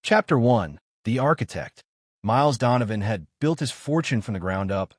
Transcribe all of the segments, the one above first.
Chapter 1. The Architect. Miles Donovan had built his fortune from the ground up,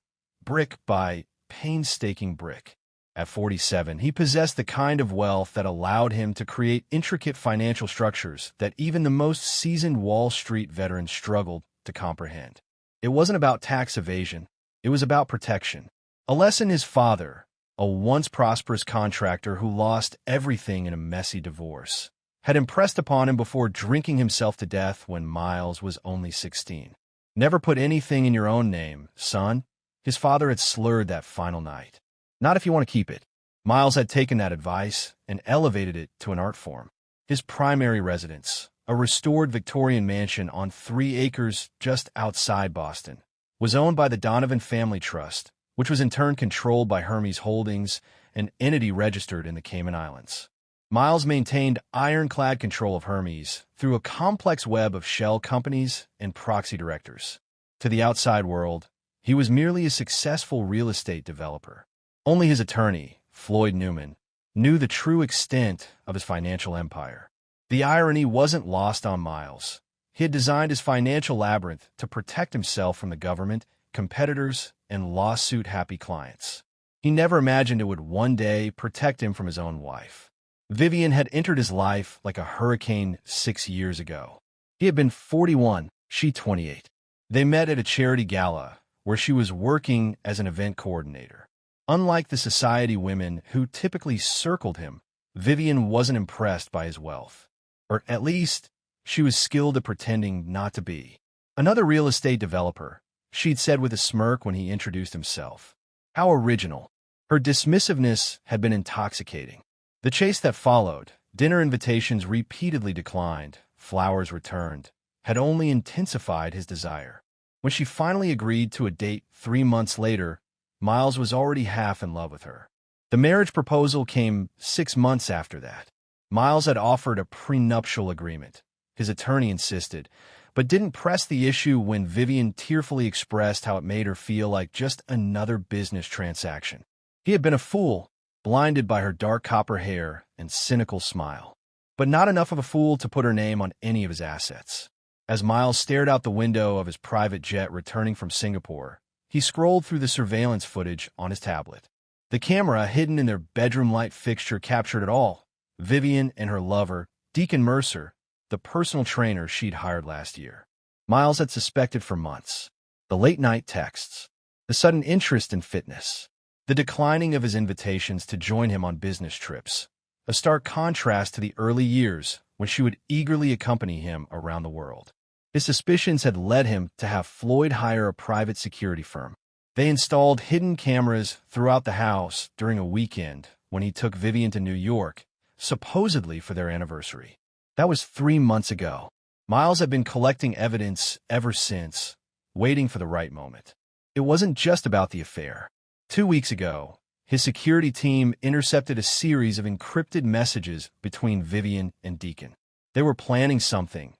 brick by painstaking brick. At 47, he possessed the kind of wealth that allowed him to create intricate financial structures that even the most seasoned Wall Street veterans struggled to comprehend. It wasn't about tax evasion. It was about protection. A lesson his father, a once prosperous contractor who lost everything in a messy divorce, had impressed upon him before drinking himself to death when Miles was only 16. Never put anything in your own name, son, his father had slurred that final night. Not if you want to keep it. Miles had taken that advice and elevated it to an art form. His primary residence, a restored Victorian mansion on 3 acres just outside Boston, was owned by the Donovan Family Trust, which was in turn controlled by Hermes Holdings, an entity registered in the Cayman Islands. Miles maintained ironclad control of Hermes through a complex web of shell companies and proxy directors. To the outside world, he was merely a successful real estate developer. Only his attorney, Floyd Newman, knew the true extent of his financial empire. The irony wasn't lost on Miles. He had designed his financial labyrinth to protect himself from the government, competitors, and lawsuit-happy clients. He never imagined it would one day protect him from his own wife. Vivian had entered his life like a hurricane 6 years ago. He had been 41, she 28. They met at a charity gala, where she was working as an event coordinator. Unlike the society women who typically circled him, Vivian wasn't impressed by his wealth. Or at least, she was skilled at pretending not to be. Another real estate developer, she'd said with a smirk when he introduced himself. How original. Her dismissiveness had been intoxicating. The chase that followed, dinner invitations repeatedly declined, flowers returned, had only intensified his desire. When she finally agreed to a date 3 months later, Miles was already half in love with her. The marriage proposal came 6 months after that. Miles had offered a prenuptial agreement. His attorney insisted, but didn't press the issue when Vivian tearfully expressed how it made her feel like just another business transaction. He had been a fool, blinded by her dark copper hair and cynical smile, but not enough of a fool to put her name on any of his assets. As Miles stared out the window of his private jet returning from Singapore, he scrolled through the surveillance footage on his tablet. The camera hidden in their bedroom light fixture captured it all. Vivian and her lover, Deacon Mercer, the personal trainer she'd hired last year. Miles had suspected for months. The late-night texts, the sudden interest in fitness, the declining of his invitations to join him on business trips, a stark contrast to the early years when she would eagerly accompany him around the world. His suspicions had led him to have Floyd hire a private security firm. They installed hidden cameras throughout the house during a weekend when he took Vivian to New York, supposedly for their anniversary. That was 3 months ago. Miles had been collecting evidence ever since, waiting for the right moment. It wasn't just about the affair. 2 weeks ago, his security team intercepted a series of encrypted messages between Vivian and Deacon. They were planning something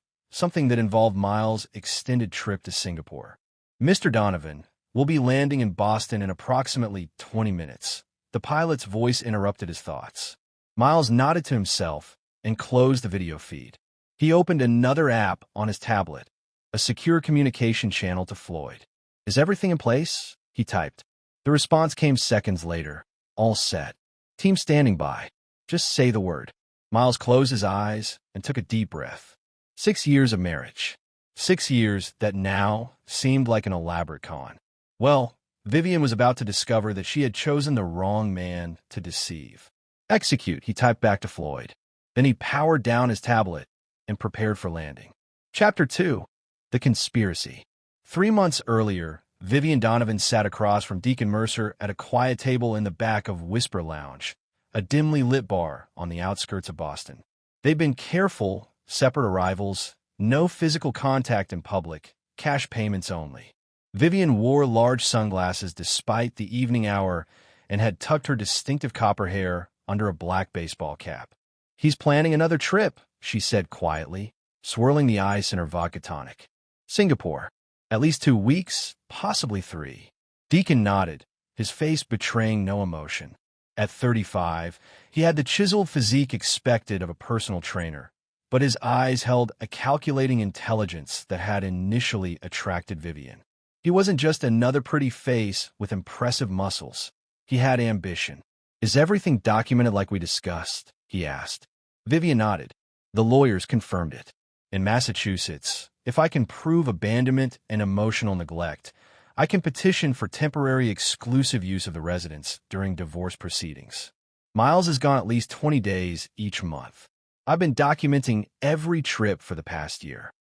that involved Miles' extended trip to Singapore. Mr. Donovan will be landing in Boston in approximately 20 minutes. The pilot's voice interrupted his thoughts. Miles nodded to himself and closed the video feed. He opened another app on his tablet, a secure communication channel to Floyd. "Is everything in place?" he typed. The response came seconds later. "All set. Team standing by. Just say the word." Miles closed his eyes and took a deep breath. 6 years of marriage. 6 years that now seemed like an elaborate con. Well, Vivian was about to discover that she had chosen the wrong man to deceive. "Execute," he typed back to Floyd. Then he powered down his tablet and prepared for landing. Chapter 2. The Conspiracy. 3 months earlier, Vivian Donovan sat across from Deacon Mercer at a quiet table in the back of Whisper Lounge, a dimly lit bar on the outskirts of Boston. They'd been careful, separate arrivals, no physical contact in public, cash payments only. Vivian wore large sunglasses despite the evening hour and had tucked her distinctive copper hair under a black baseball cap. "He's planning another trip," she said quietly, swirling the ice in her vodka tonic. "Singapore. At least 2 weeks, possibly 3. Deacon nodded, his face betraying no emotion. At 35, he had the chiseled physique expected of a personal trainer, but his eyes held a calculating intelligence that had initially attracted Vivian. He wasn't just another pretty face with impressive muscles. He had ambition. "Is everything documented like we discussed?" he asked. Vivian nodded. "The lawyers confirmed it. In Massachusetts, if I can prove abandonment and emotional neglect, I can petition for temporary exclusive use of the residence during divorce proceedings. Miles has gone at least 20 days each month. I've been documenting every trip for the past year."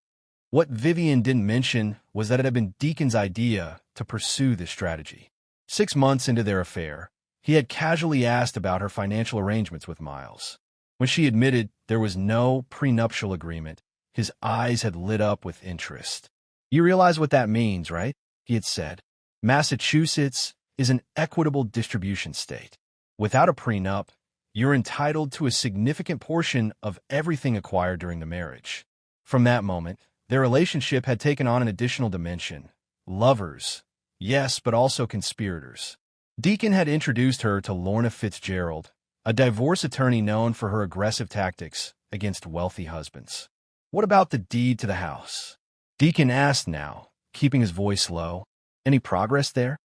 What Vivian didn't mention was that it had been Deacon's idea to pursue this strategy. 6 months into their affair, he had casually asked about her financial arrangements with Miles. When she admitted there was no prenuptial agreement, his eyes had lit up with interest. "You realize what that means, right?" he had said. "Massachusetts is an equitable distribution state. Without a prenup, you're entitled to a significant portion of everything acquired during the marriage." From that moment, their relationship had taken on an additional dimension. Lovers, yes, but also conspirators. Deacon had introduced her to Lorna Fitzgerald, a divorce attorney known for her aggressive tactics against wealthy husbands. "What about the deed to the house?" Deacon asked now, keeping his voice low. "Any progress there?"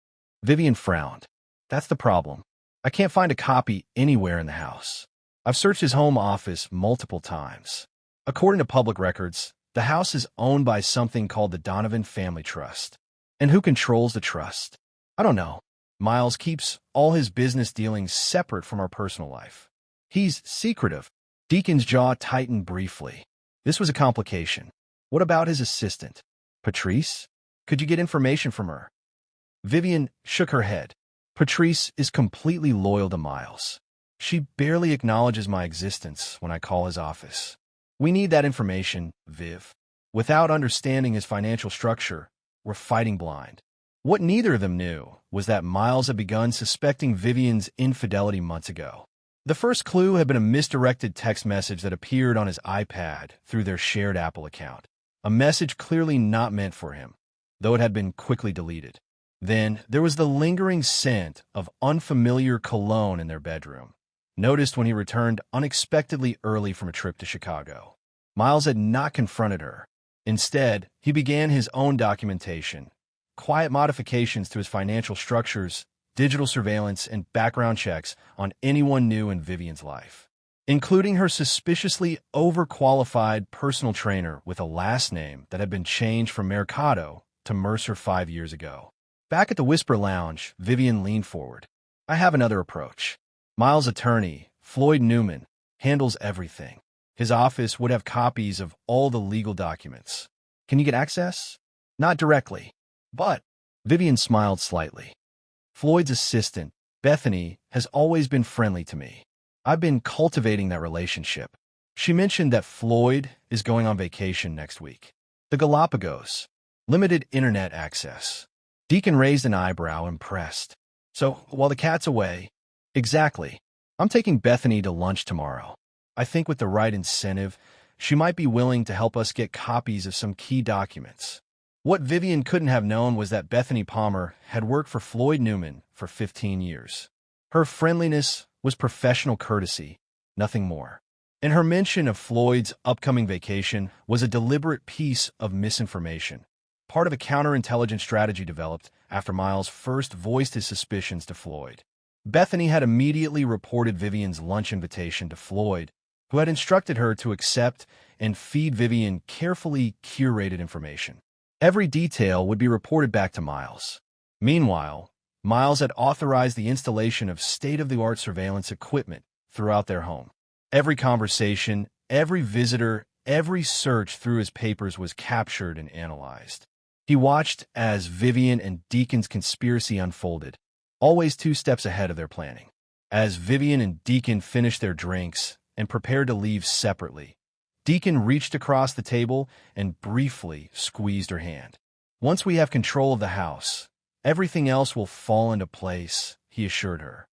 Vivian frowned. "That's the problem. I can't find a copy anywhere in the house. I've searched his home office multiple times. According to public records, the house is owned by something called the Donovan Family Trust. And who controls the trust? I don't know. Miles keeps all his business dealings separate from our personal life. He's secretive." Deacon's jaw tightened briefly. This was a complication. What about his assistant, Patrice? Could you get information from her? Vivian shook her head. "Patrice is completely loyal to Miles. She barely acknowledges my existence when I call his office. We need that information, Viv. Without understanding his financial structure, we're fighting blind." What neither of them knew was that Miles had begun suspecting Vivian's infidelity months ago. The first clue had been a misdirected text message that appeared on his iPad through their shared Apple account. A message clearly not meant for him, though it had been quickly deleted. Then there was the lingering scent of unfamiliar cologne in their bedroom, noticed when he returned unexpectedly early from a trip to Chicago. Miles had not confronted her. Instead, he began his own documentation, quiet modifications to his financial structures, digital surveillance, and background checks on anyone new in Vivian's life, including her suspiciously overqualified personal trainer with a last name that had been changed from Mercado to Mercer 5 years ago. Back at the Whisper Lounge, Vivian leaned forward. "I have another approach. Miles' attorney, Floyd Newman, handles everything. His office would have copies of all the legal documents. Can you get access?" "Not directly, but..." Vivian smiled slightly. "Floyd's assistant, Bethany, has always been friendly to me. I've been cultivating that relationship." She mentioned that Floyd is going on vacation next week. "The Galapagos. Limited internet access." Deacon raised an eyebrow, impressed. "So, while the cat's away..." "Exactly. I'm taking Bethany to lunch tomorrow. I think with the right incentive, she might be willing to help us get copies of some key documents." What Vivian couldn't have known was that Bethany Palmer had worked for Floyd Newman for 15 years. Her friendliness was professional courtesy, nothing more. And her mention of Floyd's upcoming vacation was a deliberate piece of misinformation, part of a counterintelligence strategy developed after Miles first voiced his suspicions to Floyd. Bethany had immediately reported Vivian's lunch invitation to Floyd, who had instructed her to accept and feed Vivian carefully curated information. Every detail would be reported back to Miles. Meanwhile, Miles had authorized the installation of state-of-the-art surveillance equipment throughout their home. Every conversation, every visitor, every search through his papers was captured and analyzed. He watched as Vivian and Deacon's conspiracy unfolded, always 2 steps ahead of their planning. As Vivian and Deacon finished their drinks and prepared to leave separately, Deacon reached across the table and briefly squeezed her hand. "Once we have control of the house, everything else will fall into place," he assured her.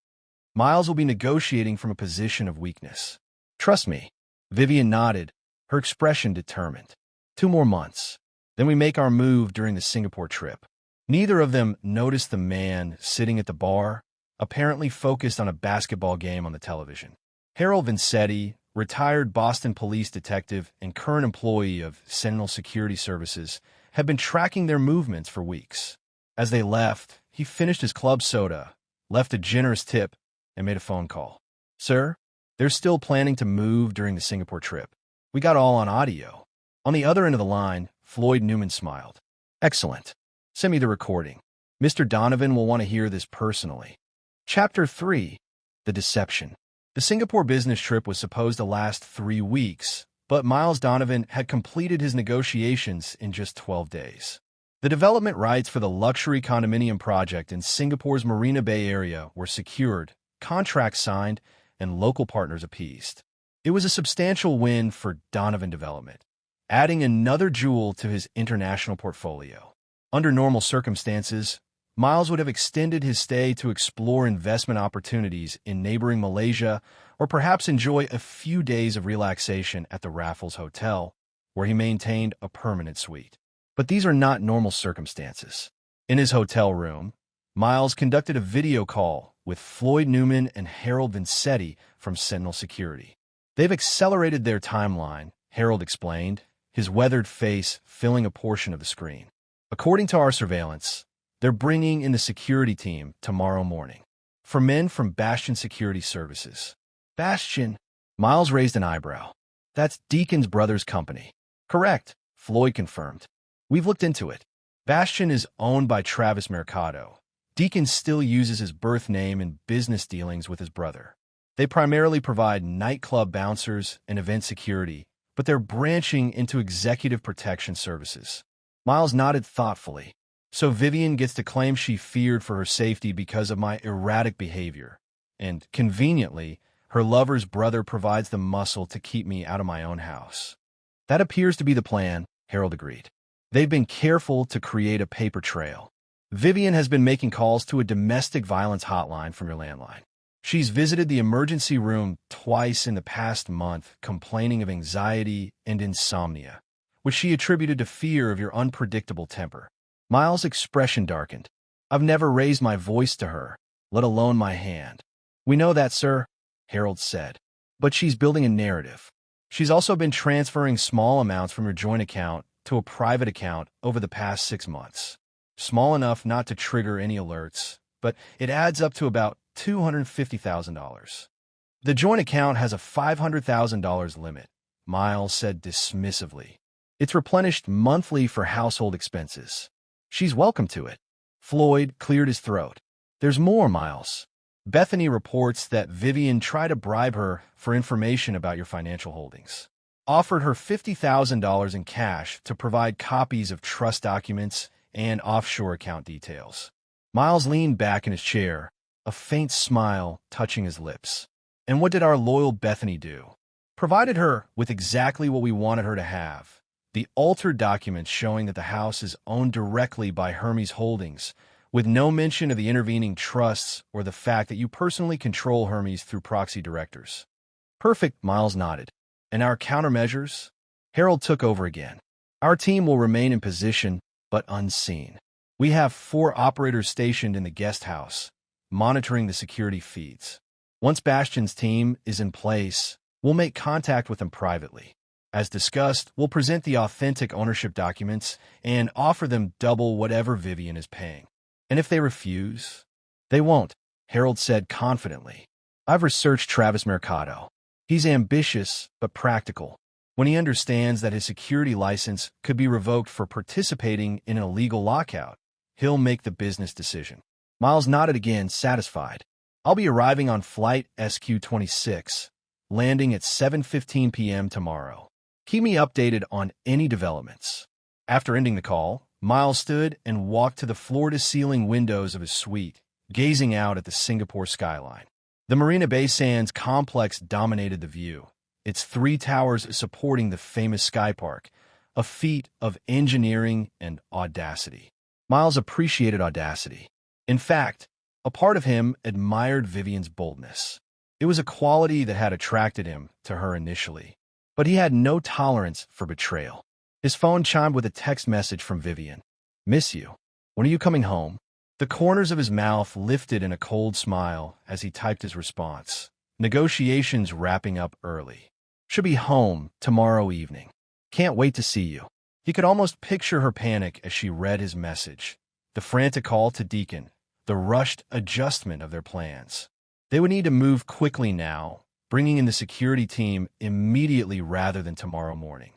"Miles will be negotiating from a position of weakness. Trust me." Vivian nodded, her expression determined. 2 more months. Then we make our move during the Singapore trip." Neither of them noticed the man sitting at the bar, apparently focused on a basketball game on the television. Harold Vincetti, retired Boston police detective and current employee of Sentinel Security Services, had been tracking their movements for weeks. As they left, he finished his club soda, left a generous tip, and made a phone call. "Sir, they're still planning to move during the Singapore trip. We got all on audio." On the other end of the line, Floyd Newman smiled. "Excellent. Send me the recording. Mr. Donovan will want to hear this personally." Chapter 3. The Deception. The Singapore business trip was supposed to last 3 weeks, but Miles Donovan had completed his negotiations in just 12 days. The development rights for the luxury condominium project in Singapore's Marina Bay area were secured, contracts signed, and local partners appeased. It was a substantial win for Donovan Development, adding another jewel to his international portfolio. Under normal circumstances, Miles would have extended his stay to explore investment opportunities in neighboring Malaysia or perhaps enjoy a few days of relaxation at the Raffles Hotel, where he maintained a permanent suite. But these are not normal circumstances. In his hotel room, Miles conducted a video call with Floyd Newman and Harold Vincetti from Sentinel Security. "They've accelerated their timeline," Harold explained, his weathered face filling a portion of the screen. "According to our surveillance, they're bringing in the security team tomorrow morning. For men from Bastion Security Services." "Bastion?" Miles raised an eyebrow. "That's Deacon's brother's company." "Correct," Floyd confirmed. "We've looked into it. Bastion is owned by Travis Mercado. Deacon still uses his birth name in business dealings with his brother. They primarily provide nightclub bouncers and event security, but they're branching into executive protection services." Miles nodded thoughtfully. "So Vivian gets to claim she feared for her safety because of my erratic behavior. And, conveniently, her lover's brother provides the muscle to keep me out of my own house." "That appears to be the plan," Harold agreed. "They've been careful to create a paper trail. Vivian has been making calls to a domestic violence hotline from your landline. She's visited the emergency room twice in the past month, complaining of anxiety and insomnia, which she attributed to fear of your unpredictable temper." Miles' expression darkened. "I've never raised my voice to her, let alone my hand." "We know that, sir," Harold said. "But she's building a narrative. She's also been transferring small amounts from your joint account to a private account over the past 6 months. Small enough not to trigger any alerts, but it adds up to about $250,000. The joint account has a $500,000 limit," Miles said dismissively. "It's replenished monthly for household expenses. She's welcome to it." Floyd cleared his throat. "There's more, Miles. Bethany reports that Vivian tried to bribe her for information about your financial holdings. Offered her $50,000 in cash to provide copies of trust documents and offshore account details." Miles leaned back in his chair, a faint smile touching his lips. "And what did our loyal Bethany do?" "Provided her with exactly what we wanted her to have. The altered documents showing that the house is owned directly by Hermes Holdings, with no mention of the intervening trusts or the fact that you personally control Hermes through proxy directors." "Perfect," Miles nodded. "And our countermeasures?" Harold took over again. "Our team will remain in position, but unseen. We have 4 operators stationed in the guest house, monitoring the security feeds. Once Bastion's team is in place, we'll make contact with them privately. As discussed, we'll present the authentic ownership documents and offer them double whatever Vivian is paying. And if they refuse?" "They won't," Harold said confidently. "I've researched Travis Mercado. He's ambitious but practical. When he understands that his security license could be revoked for participating in an illegal lockout, he'll make the business decision." Miles nodded again, satisfied. "I'll be arriving on flight SQ-26, landing at 7:15 p.m. tomorrow. Keep me updated on any developments." After ending the call, Miles stood and walked to the floor-to-ceiling windows of his suite, gazing out at the Singapore skyline. The Marina Bay Sands complex dominated the view, its 3 towers supporting the famous Sky Park, a feat of engineering and audacity. Miles appreciated audacity. In fact, a part of him admired Vivian's boldness. It was a quality that had attracted him to her initially. But he had no tolerance for betrayal. His phone chimed with a text message from Vivian. "Miss you. When are you coming home?" The corners of his mouth lifted in a cold smile as he typed his response. "Negotiations wrapping up early. Should be home tomorrow evening. Can't wait to see you. He could almost picture her panic as she read his message. The frantic call to Deacon, the rushed adjustment of their plans. They would need to move quickly now, bringing in the security team immediately rather than tomorrow morning.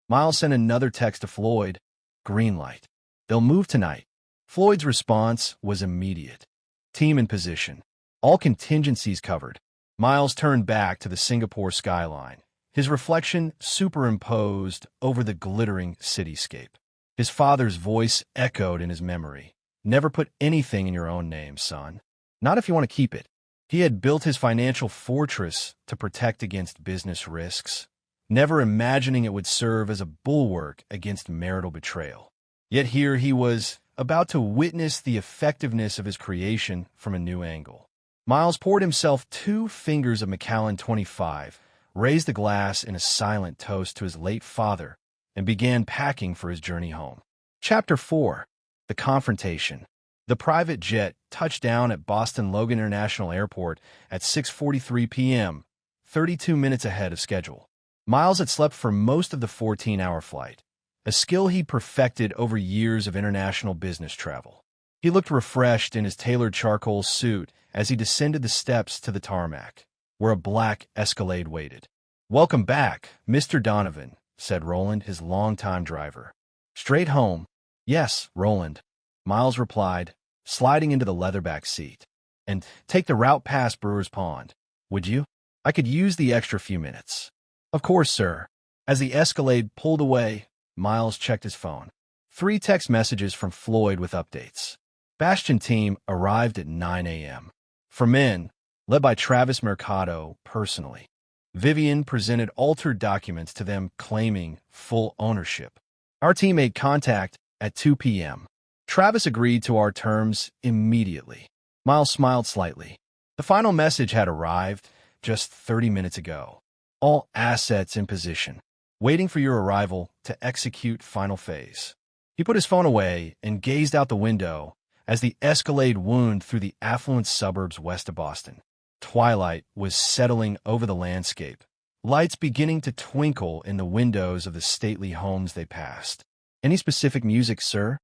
Miles sent another text to Floyd. Green light. They'll move tonight. Floyd's response was immediate. Team in position. All contingencies covered. Miles turned back to the Singapore skyline, his reflection superimposed over the glittering cityscape. His father's voice echoed in his memory. Never put anything in your own name, son. Not if you want to keep it. He had built his financial fortress to protect against business risks, never imagining it would serve as a bulwark against marital betrayal. Yet here he was, about to witness the effectiveness of his creation from a new angle. Miles poured himself 2 fingers of Macallan 25, raised the glass in a silent toast to his late father, and began packing for his journey home. Chapter 4. The Confrontation. The private jet touched down at Boston Logan International Airport at 6:43 p.m., 32 minutes ahead of schedule. Miles had slept for most of the 14-hour flight, a skill he perfected over years of international business travel. He looked refreshed in his tailored charcoal suit as he descended the steps to the tarmac, where a black Escalade waited. "Welcome back, Mr. Donovan," said Roland, his longtime driver. "Straight home?" "Yes, Roland," Miles replied, sliding into the leatherback seat. "And take the route past Brewer's Pond, would you? I could use the extra few minutes." "Of course, sir." As the Escalade pulled away, Miles checked his phone. 3 text messages from Floyd with updates. Bastion team arrived at 9 a.m. For men, led by Travis Mercado personally. Vivian presented altered documents to them claiming full ownership. "Our team made contact at 2 p.m. Travis agreed to our terms immediately." Miles smiled slightly. The final message had arrived just 30 minutes ago. "All assets in position, waiting for your arrival to execute final phase." He put his phone away and gazed out the window as the Escalade wound through the affluent suburbs west of Boston. Twilight was settling over the landscape, lights beginning to twinkle in the windows of the stately homes they passed. "Any specific music, sir?"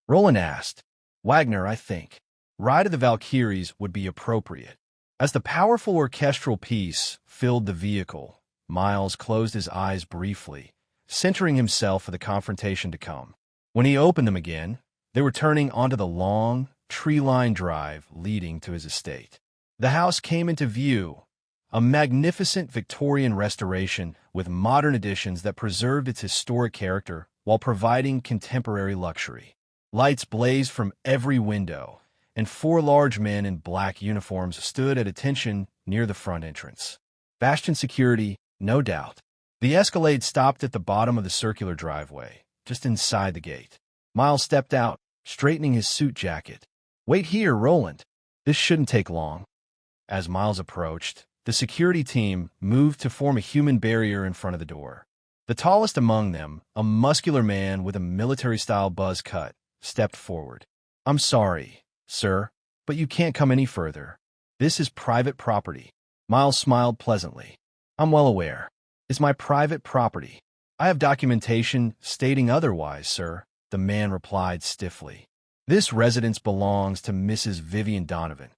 Roland asked. "Wagner, I think. Ride of the Valkyries would be appropriate." As the powerful orchestral piece filled the vehicle, Miles closed his eyes briefly, centering himself for the confrontation to come. When he opened them again, they were turning onto the long, tree-lined drive leading to his estate. The house came into view, a magnificent Victorian restoration with modern additions that preserved its historic character while providing contemporary luxury. Lights blazed from every window, and 4 large men in black uniforms stood at attention near the front entrance. Bastion security, no doubt. The Escalade stopped at the bottom of the circular driveway, just inside the gate. Miles stepped out, straightening his suit jacket. "Wait here, Roland. This shouldn't take long." As Miles approached, the security team moved to form a human barrier in front of the door. The tallest among them, a muscular man with a military-style buzz cut, stepped forward. "I'm sorry, sir, but you can't come any further. This is private property." Miles smiled pleasantly. "I'm well aware. It's my private property. I have documentation stating otherwise, sir," the man replied stiffly. "This residence belongs to Mrs. Vivian Donovan,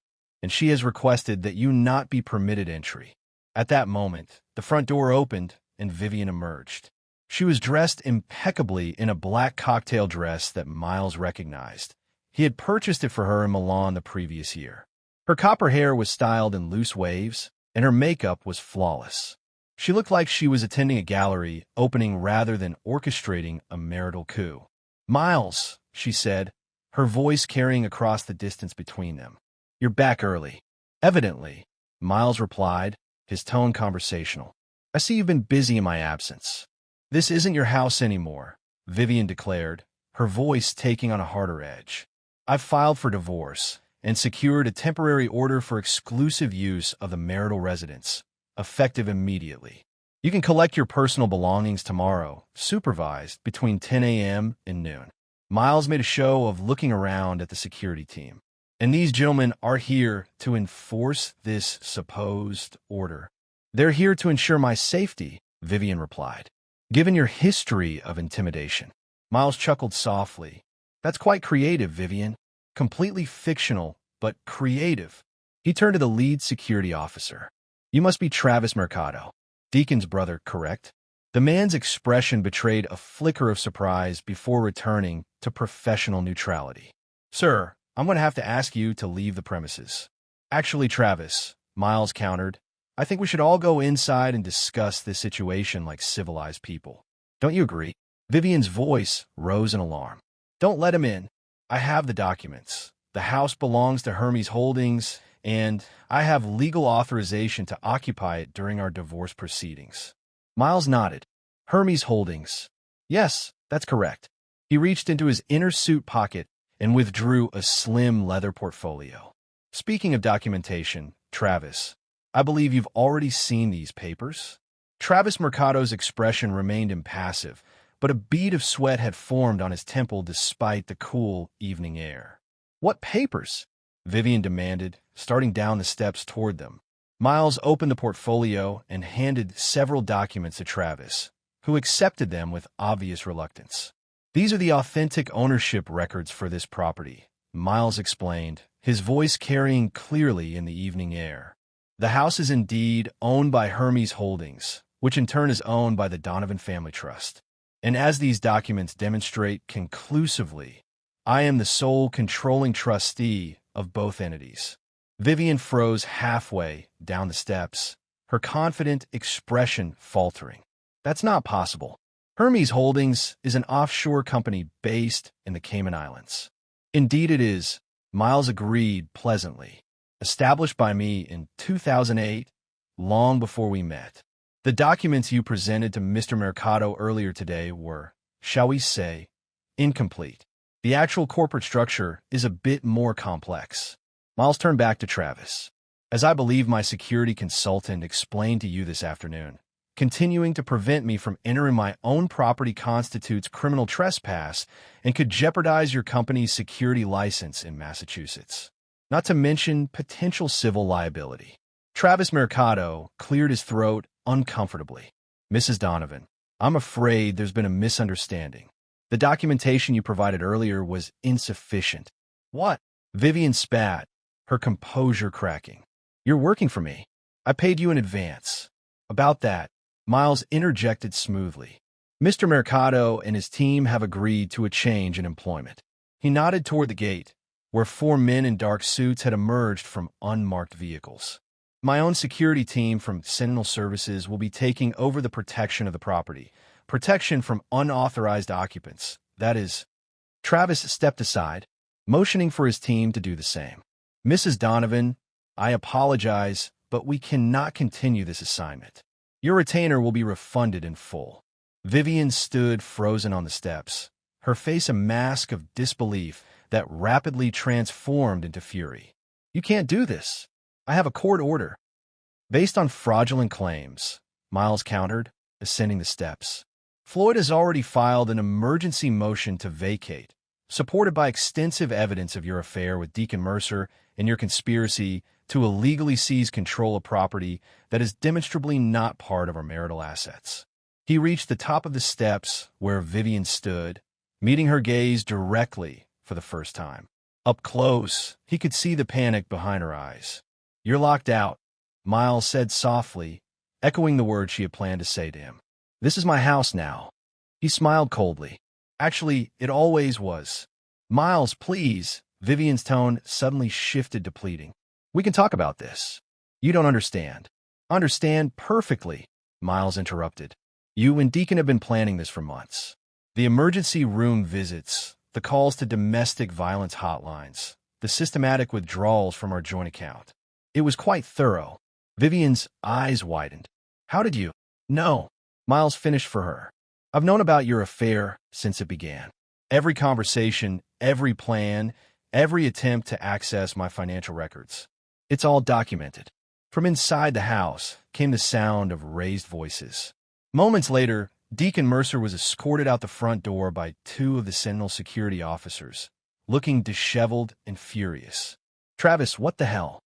and she has requested that you not be permitted entry." At that moment, the front door opened and Vivian emerged. She was dressed impeccably in a black cocktail dress that Miles recognized. He had purchased it for her in Milan the previous year. Her copper hair was styled in loose waves, and her makeup was flawless. She looked like she was attending a gallery opening rather than orchestrating a marital coup. "Miles," she said, her voice carrying across the distance between them. "You're back early." "Evidently," Miles replied, his tone conversational. "I see you've been busy in my absence." "This isn't your house anymore," Vivian declared, her voice taking on a harder edge. "I've filed for divorce and secured a temporary order for exclusive use of the marital residence, effective immediately. You can collect your personal belongings tomorrow, supervised between 10 a.m. and noon." Miles made a show of looking around at the security team. "And these gentlemen are here to enforce this supposed order?" "They're here to ensure my safety," Vivian replied. Given your history of intimidation. Miles chuckled softly. That's quite creative, Vivian. Completely fictional, but creative. He turned to the lead security officer. You must be Travis Mercado, Deacon's brother, correct? The man's expression betrayed a flicker of surprise before returning to professional neutrality. Sir, I'm going to have to ask you to leave the premises. Actually, Travis, Miles countered, I think we should all go inside and discuss this situation like civilized people. Don't you agree? Vivian's voice rose in alarm. Don't let him in. I have the documents. The house belongs to Hermes Holdings, and I have legal authorization to occupy it during our divorce proceedings. Miles nodded. Hermes Holdings. Yes, that's correct. He reached into his inner suit pocket and withdrew a slim leather portfolio. Speaking of documentation, Travis, I believe you've already seen these papers? Travis Mercado's expression remained impassive, but a bead of sweat had formed on his temple despite the cool evening air. What papers? Vivian demanded, starting down the steps toward them. Miles opened the portfolio and handed several documents to Travis, who accepted them with obvious reluctance. These are the authentic ownership records for this property, Miles explained, his voice carrying clearly in the evening air. The house is indeed owned by Hermes Holdings, which in turn is owned by the Donovan Family Trust. And as these documents demonstrate conclusively, I am the sole controlling trustee of both entities. Vivian froze halfway down the steps, her confident expression faltering. That's not possible. Hermes Holdings is an offshore company based in the Cayman Islands. Indeed it is, Miles agreed pleasantly. Established by me in 2008, long before we met. The documents you presented to Mr. Mercado earlier today were, shall we say, incomplete. The actual corporate structure is a bit more complex. Miles turned back to Travis. As I believe my security consultant explained to you this afternoon, continuing to prevent me from entering my own property constitutes criminal trespass and could jeopardize your company's security license in Massachusetts. Not to mention potential civil liability. Travis Mercado cleared his throat uncomfortably. Mrs. Donovan, I'm afraid there's been a misunderstanding. The documentation you provided earlier was insufficient. What? Vivian spat, her composure cracking. You're working for me. I paid you in advance. About that, Miles interjected smoothly. Mr. Mercado and his team have agreed to a change in employment. He nodded toward the gate, where 4 men in dark suits had emerged from unmarked vehicles. My own security team from Sentinel Services will be taking over the protection of the property. Protection from unauthorized occupants. That is, Travis stepped aside, motioning for his team to do the same. Mrs. Donovan, I apologize, but we cannot continue this assignment. Your retainer will be refunded in full. Vivian stood frozen on the steps, her face a mask of disbelief that rapidly transformed into fury. You can't do this. I have a court order. Based on fraudulent claims, Miles countered, ascending the steps. Floyd has already filed an emergency motion to vacate, supported by extensive evidence of your affair with Deacon Mercer and your conspiracy to illegally seize control of property that is demonstrably not part of our marital assets. He reached the top of the steps where Vivian stood, meeting her gaze directly for the first time. Up close, he could see the panic behind her eyes. You're locked out, Miles said softly, echoing the words she had planned to say to him. This is my house now. He smiled coldly. Actually, it always was. Miles, please. Vivian's tone suddenly shifted to pleading. We can talk about this. You don't understand. Understand perfectly, Miles interrupted. You and Deacon have been planning this for months. The emergency room visits, the calls to domestic violence hotlines, the systematic withdrawals from our joint account. It was quite thorough. Vivian's eyes widened. How did you? No. Miles finished for her. I've known about your affair since it began. Every conversation, every plan, every attempt to access my financial records. It's all documented. From inside the house came the sound of raised voices. Moments later, Deacon Mercer was escorted out the front door by 2 of the Sentinel security officers, looking disheveled and furious. Travis, what the hell?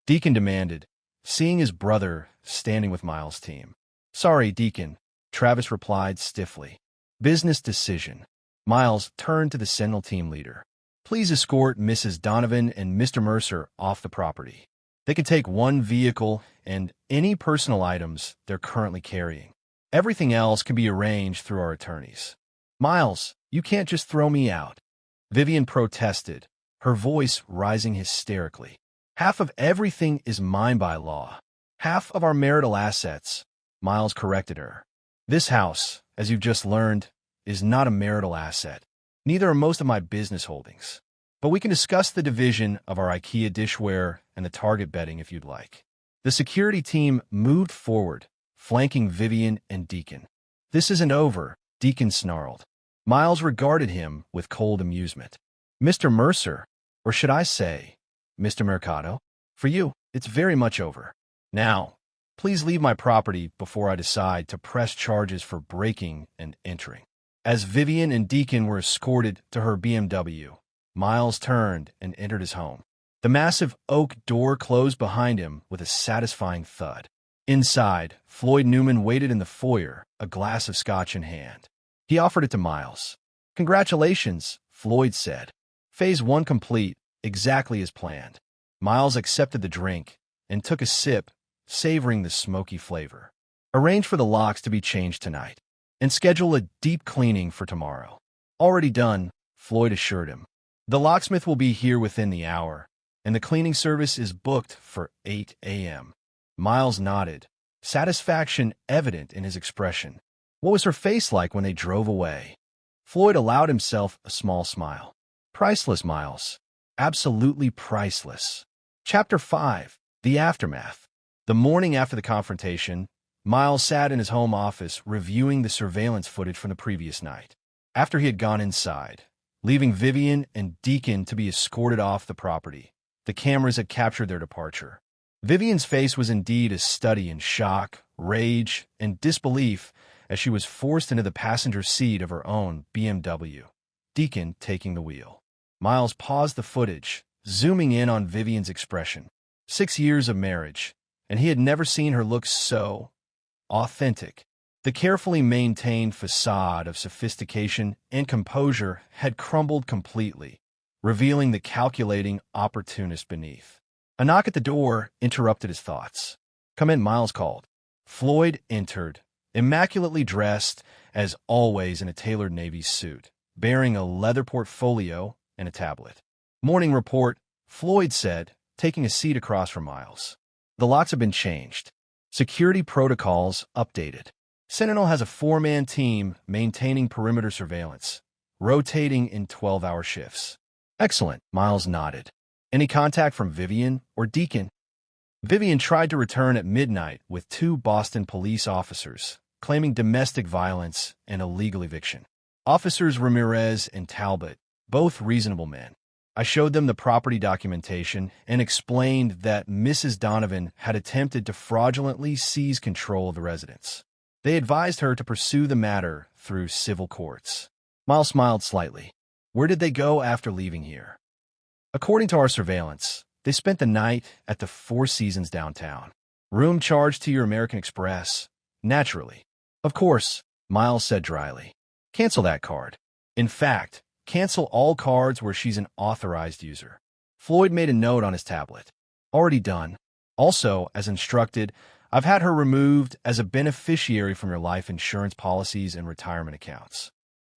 Deacon demanded, seeing his brother standing with Miles' team. Sorry, Deacon, Travis replied stiffly. Business decision. Miles turned to the Sentinel team leader. Please escort Mrs. Donovan and Mr. Mercer off the property. They can take one vehicle and any personal items they're currently carrying. Everything else can be arranged through our attorneys. Miles, you can't just throw me out. Vivian protested, her voice rising hysterically. Half of everything is mine by law. Half of our marital assets, Miles corrected her. This house, as you've just learned, is not a marital asset. Neither are most of my business holdings. But we can discuss the division of our IKEA dishware and the Target bedding if you'd like. The security team moved forward, flanking Vivian and Deacon. This isn't over, Deacon snarled. Miles regarded him with cold amusement. Mr. Mercer, or should I say, Mr. Mercado, for you, it's very much over. Now, please leave my property before I decide to press charges for breaking and entering. As Vivian and Deacon were escorted to her BMW, Miles turned and entered his home. The massive oak door closed behind him with a satisfying thud. Inside, Floyd Newman waited in the foyer, a glass of scotch in hand. He offered it to Miles. Congratulations, Floyd said. Phase 1 complete, exactly as planned. Miles accepted the drink and took a sip, savoring the smoky flavor. Arrange for the locks to be changed tonight, and schedule a deep cleaning for tomorrow. Already done, Floyd assured him. The locksmith will be here within the hour, and the cleaning service is booked for 8 a.m. Miles nodded, satisfaction evident in his expression. What was her face like when they drove away? Floyd allowed himself a small smile. Priceless, Miles. Absolutely priceless. Chapter 5. The Aftermath. The morning after the confrontation, Miles sat in his home office reviewing the surveillance footage from the previous night. After he had gone inside, leaving Vivian and Deacon to be escorted off the property, the cameras had captured their departure. Vivian's face was indeed a study in shock, rage, and disbelief as she was forced into the passenger seat of her own BMW, Deacon taking the wheel. Miles paused the footage, zooming in on Vivian's expression. 6 years of marriage, and he had never seen her look so authentic. The carefully maintained facade of sophistication and composure had crumbled completely, revealing the calculating opportunist beneath. A knock at the door interrupted his thoughts. Come in, Miles called. Floyd entered, immaculately dressed, as always in a tailored navy suit, bearing a leather portfolio and a tablet. Morning report, Floyd said, taking a seat across from Miles. The locks have been changed. Security protocols updated. Sentinel has a 4-man team maintaining perimeter surveillance, rotating in 12-hour shifts. Excellent, Miles nodded. Any contact from Vivian or Deacon? Vivian tried to return at midnight with 2 Boston police officers, claiming domestic violence and illegal eviction. Officers Ramirez and Talbot, both reasonable men. I showed them the property documentation and explained that Mrs. Donovan had attempted to fraudulently seize control of the residence. They advised her to pursue the matter through civil courts. Miles smiled slightly. Where did they go after leaving here? According to our surveillance, they spent the night at the Four Seasons downtown. Room charged to your American Express. Naturally. Of course, Miles said dryly. Cancel that card. In fact, cancel all cards where she's an authorized user. Floyd made a note on his tablet. Already done. Also, as instructed, I've had her removed as a beneficiary from your life insurance policies and retirement accounts.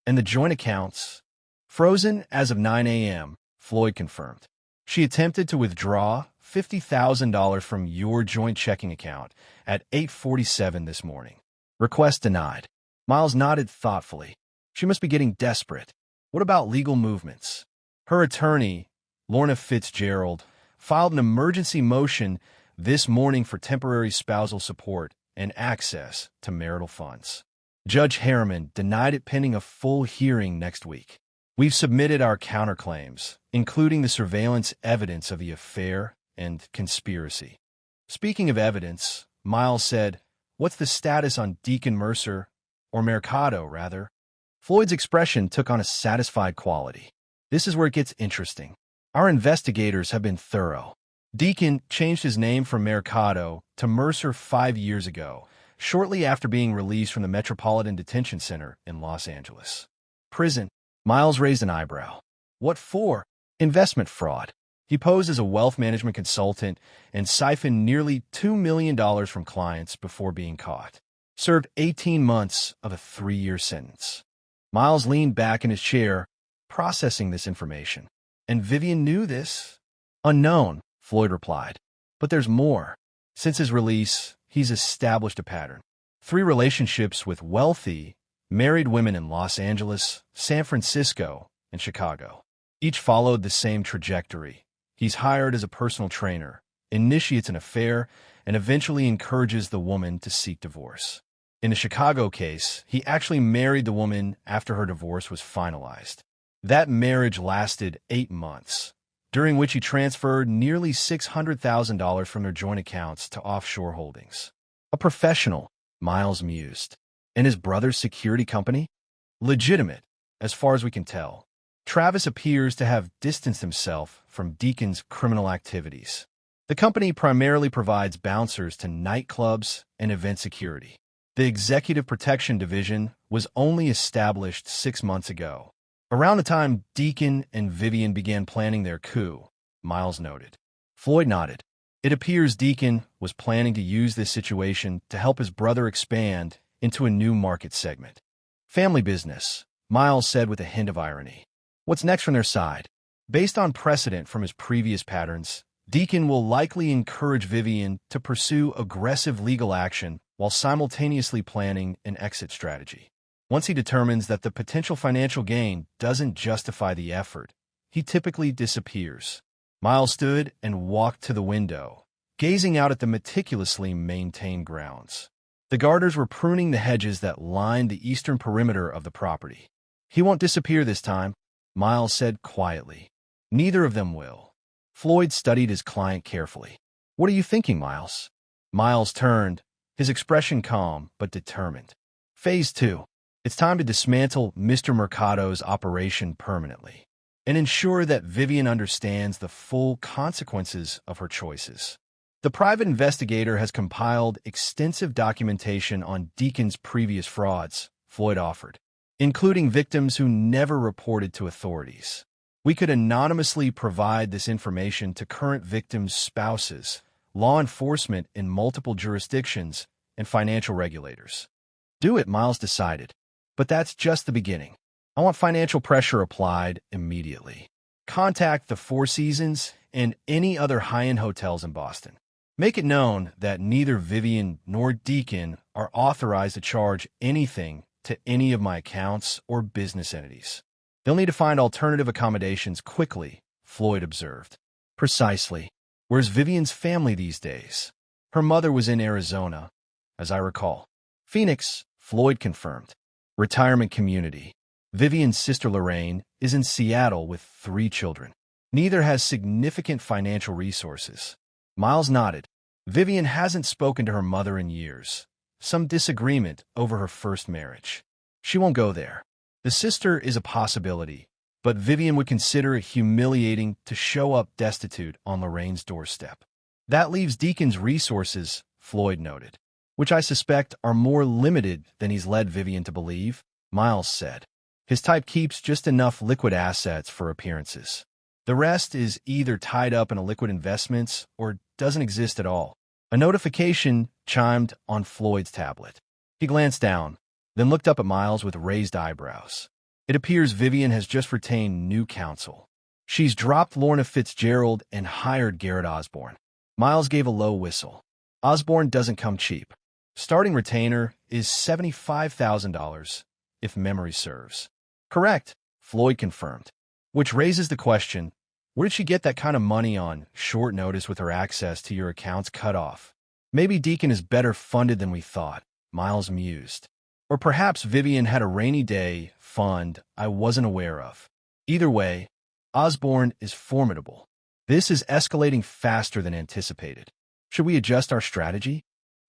And the joint accounts? Frozen as of 9 a.m., Floyd confirmed. She attempted to withdraw $50,000 from your joint checking account at 8:47 this morning. Request denied. Miles nodded thoughtfully. She must be getting desperate. What about legal movements? Her attorney, Lorna Fitzgerald, filed an emergency motion this morning for temporary spousal support and access to marital funds. Judge Harriman denied it pending a full hearing next week. We've submitted our counterclaims, including the surveillance evidence of the affair and conspiracy. Speaking of evidence, Miles said, what's the status on Deacon Mercer, or Mercado, rather? Floyd's expression took on a satisfied quality. This is where it gets interesting. Our investigators have been thorough. Deacon changed his name from Mercado to Mercer 5 years ago, shortly after being released from the Metropolitan Detention Center in Los Angeles. Prison. Miles raised an eyebrow. What for? Investment fraud. He posed as a wealth management consultant and siphoned nearly $2 million from clients before being caught. Served 18 months of a 3-year sentence. Miles leaned back in his chair, processing this information. And Vivian knew this? Unknown, Floyd replied. But there's more. Since his release, he's established a pattern. 3 relationships with wealthy, married women in Los Angeles, San Francisco, and Chicago. Each followed the same trajectory. He's hired as a personal trainer, initiates an affair, and eventually encourages the woman to seek divorce. In the Chicago case, he actually married the woman after her divorce was finalized. That marriage lasted 8 months, during which he transferred nearly $600,000 from their joint accounts to offshore holdings. A professional, Miles mused. And his brother's security company? Legitimate, as far as we can tell. Travis appears to have distanced himself from Deacon's criminal activities. The company primarily provides bouncers to nightclubs and event security. The Executive Protection Division was only established 6 months ago, around the time Deacon and Vivian began planning their coup, Miles noted. Floyd nodded. It appears Deacon was planning to use this situation to help his brother expand into a new market segment. Family business, Miles said with a hint of irony. What's next from their side? Based on precedent from his previous patterns, Deacon will likely encourage Vivian to pursue aggressive legal action while simultaneously planning an exit strategy. Once he determines that the potential financial gain doesn't justify the effort, he typically disappears. Miles stood and walked to the window, gazing out at the meticulously maintained grounds. The gardeners were pruning the hedges that lined the eastern perimeter of the property. He won't disappear this time, Miles said quietly. Neither of them will. Floyd studied his client carefully. What are you thinking, Miles? Miles turned, his expression calm but determined. Phase 2. It's time to dismantle Mr. Mercado's operation permanently and ensure that Vivian understands the full consequences of her choices. The private investigator has compiled extensive documentation on Deacon's previous frauds, Floyd offered, including victims who never reported to authorities. We could anonymously provide this information to current victims' spouses, law enforcement in multiple jurisdictions, and financial regulators. Do it, Miles decided. But that's just the beginning. I want financial pressure applied immediately. Contact the Four Seasons and any other high-end hotels in Boston. Make it known that neither Vivian nor Deacon are authorized to charge anything to any of my accounts or business entities. They'll need to find alternative accommodations quickly, Floyd observed. Precisely. Where's Vivian's family these days? Her mother was in Arizona, as I recall. Phoenix, Floyd confirmed. Retirement community. Vivian's sister Lorraine is in Seattle with 3 children. Neither has significant financial resources. Miles nodded. Vivian hasn't spoken to her mother in years. Some disagreement over her first marriage. She won't go there. The sister is a possibility, but Vivian would consider it humiliating to show up destitute on Lorraine's doorstep. That leaves Deacon's resources, Floyd noted, which I suspect are more limited than he's led Vivian to believe, Miles said. His type keeps just enough liquid assets for appearances. The rest is either tied up in a liquid investments or doesn't exist at all. A notification chimed on Floyd's tablet. He glanced down, then looked up at Miles with raised eyebrows. It appears Vivian has just retained new counsel. She's dropped Lorna Fitzgerald and hired Garrett Osborne. Miles gave a low whistle. Osborne doesn't come cheap. Starting retainer is $75,000, if memory serves. Correct, Floyd confirmed. Which raises the question, where did she get that kind of money on short notice with her access to your accounts cut off? Maybe Deacon is better funded than we thought, Miles mused. Or perhaps Vivian had a rainy day fund I wasn't aware of. Either way, Osborne is formidable. This is escalating faster than anticipated. Should we adjust our strategy?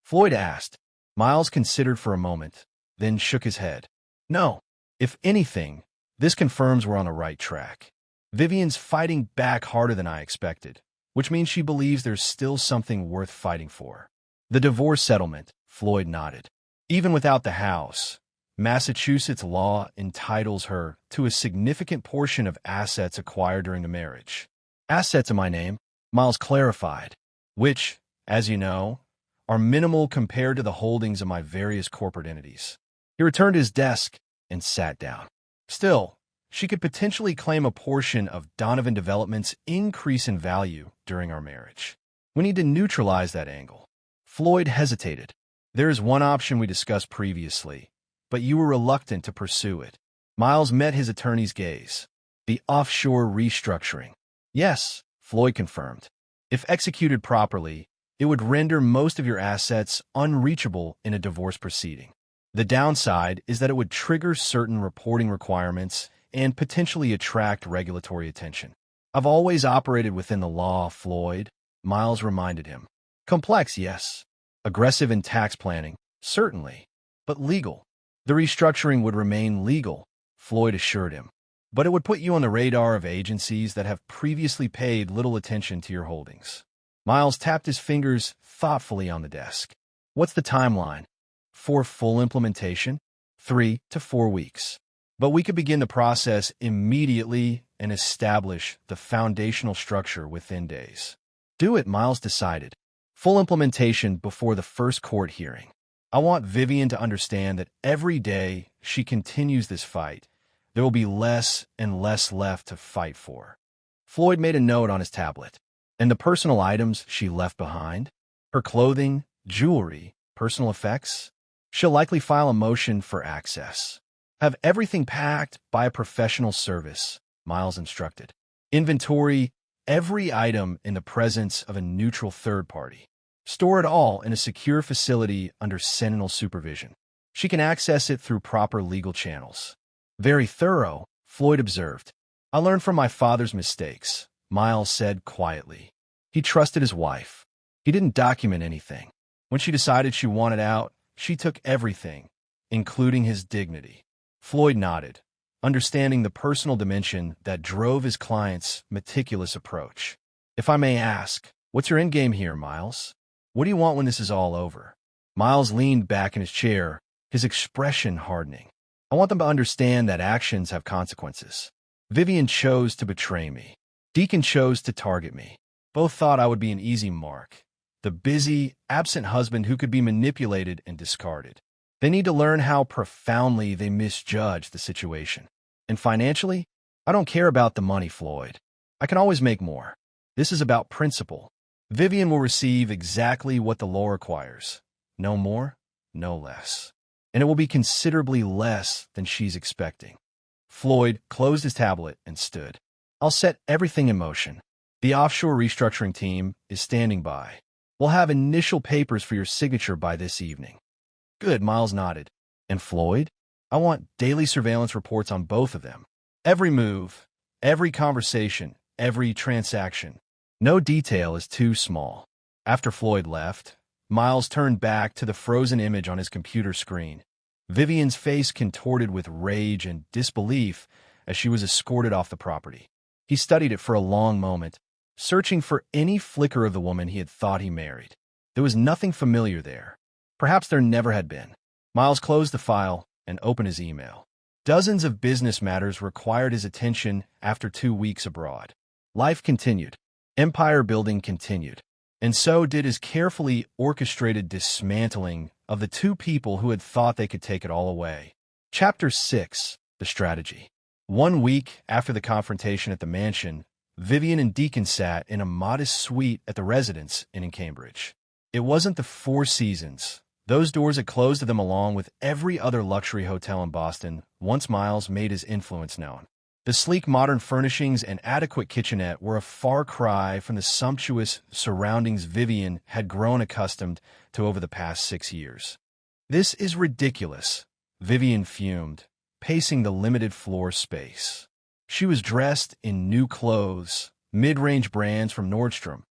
Floyd asked. Miles considered for a moment, then shook his head. No. If anything, this confirms we're on the right track. Vivian's fighting back harder than I expected, which means she believes there's still something worth fighting for. The divorce settlement, Floyd nodded. Even without the house, Massachusetts law entitles her to a significant portion of assets acquired during the marriage. Assets in my name, Miles clarified, which, as you know, are minimal compared to the holdings of my various corporate entities. He returned to his desk and sat down. Still, she could potentially claim a portion of Donovan Development's increase in value during our marriage. We need to neutralize that angle. Floyd hesitated. There is one option we discussed previously, but you were reluctant to pursue it. Miles met his attorney's gaze. The offshore restructuring. Yes, Floyd confirmed. If executed properly, it would render most of your assets unreachable in a divorce proceeding. The downside is that it would trigger certain reporting requirements and potentially attract regulatory attention. I've always operated within the law, Floyd, Miles reminded him. Complex, yes. Aggressive in tax planning, certainly. But legal. The restructuring would remain legal, Floyd assured him. But it would put you on the radar of agencies that have previously paid little attention to your holdings. Miles tapped his fingers thoughtfully on the desk. What's the timeline? For full implementation? 3 to 4 weeks. But we could begin the process immediately and establish the foundational structure within days. Do it, Miles decided. Full implementation before the first court hearing. I want Vivian to understand that every day she continues this fight, there will be less and less left to fight for. Floyd made a note on his tablet. And the personal items she left behind? Her clothing, jewelry, personal effects? She'll likely file a motion for access. Have everything packed by a professional service, Miles instructed. Inventory every item in the presence of a neutral third party. Store it all in a secure facility under Sentinel supervision. She can access it through proper legal channels. Very thorough, Floyd observed. I learned from my father's mistakes, Miles said quietly. He trusted his wife. He didn't document anything. When she decided she wanted out, she took everything, including his dignity. Floyd nodded, understanding the personal dimension that drove his client's meticulous approach. If I may ask, what's your endgame here, Miles? What do you want when this is all over? Miles leaned back in his chair, his expression hardening. I want them to understand that actions have consequences. Vivian chose to betray me. Deacon chose to target me. Both thought I would be an easy mark. The busy, absent husband who could be manipulated and discarded. They need to learn how profoundly they misjudged the situation. And financially, I don't care about the money, Floyd. I can always make more. This is about principle. Vivian will receive exactly what the law requires. No more, no less. And it will be considerably less than she's expecting. Floyd closed his tablet and stood. I'll set everything in motion. The offshore restructuring team is standing by. We'll have initial papers for your signature by this evening. Good, Miles nodded. And Floyd? I want daily surveillance reports on both of them. Every move, every conversation, every transaction. No detail is too small. After Floyd left, Miles turned back to the frozen image on his computer screen. Vivian's face contorted with rage and disbelief as she was escorted off the property. He studied it for a long moment, searching for any flicker of the woman he had thought he married. There was nothing familiar there. Perhaps there never had been. Miles closed the file and opened his email. Dozens of business matters required his attention after 2 weeks abroad. Life continued. Empire building continued. And so did his carefully orchestrated dismantling of the two people who had thought they could take it all away. Chapter 6. The Strategy. 1 week after the confrontation at the mansion, Vivian and Deacon sat in a modest suite at the residence in Cambridge. It wasn't the Four Seasons. Those doors had closed to them along with every other luxury hotel in Boston once Miles made his influence known. The sleek modern furnishings and adequate kitchenette were a far cry from the sumptuous surroundings Vivian had grown accustomed to over the past 6 years. This is ridiculous, Vivian fumed, pacing the limited floor space. She was dressed in new clothes, mid-range brands from Nordstrom,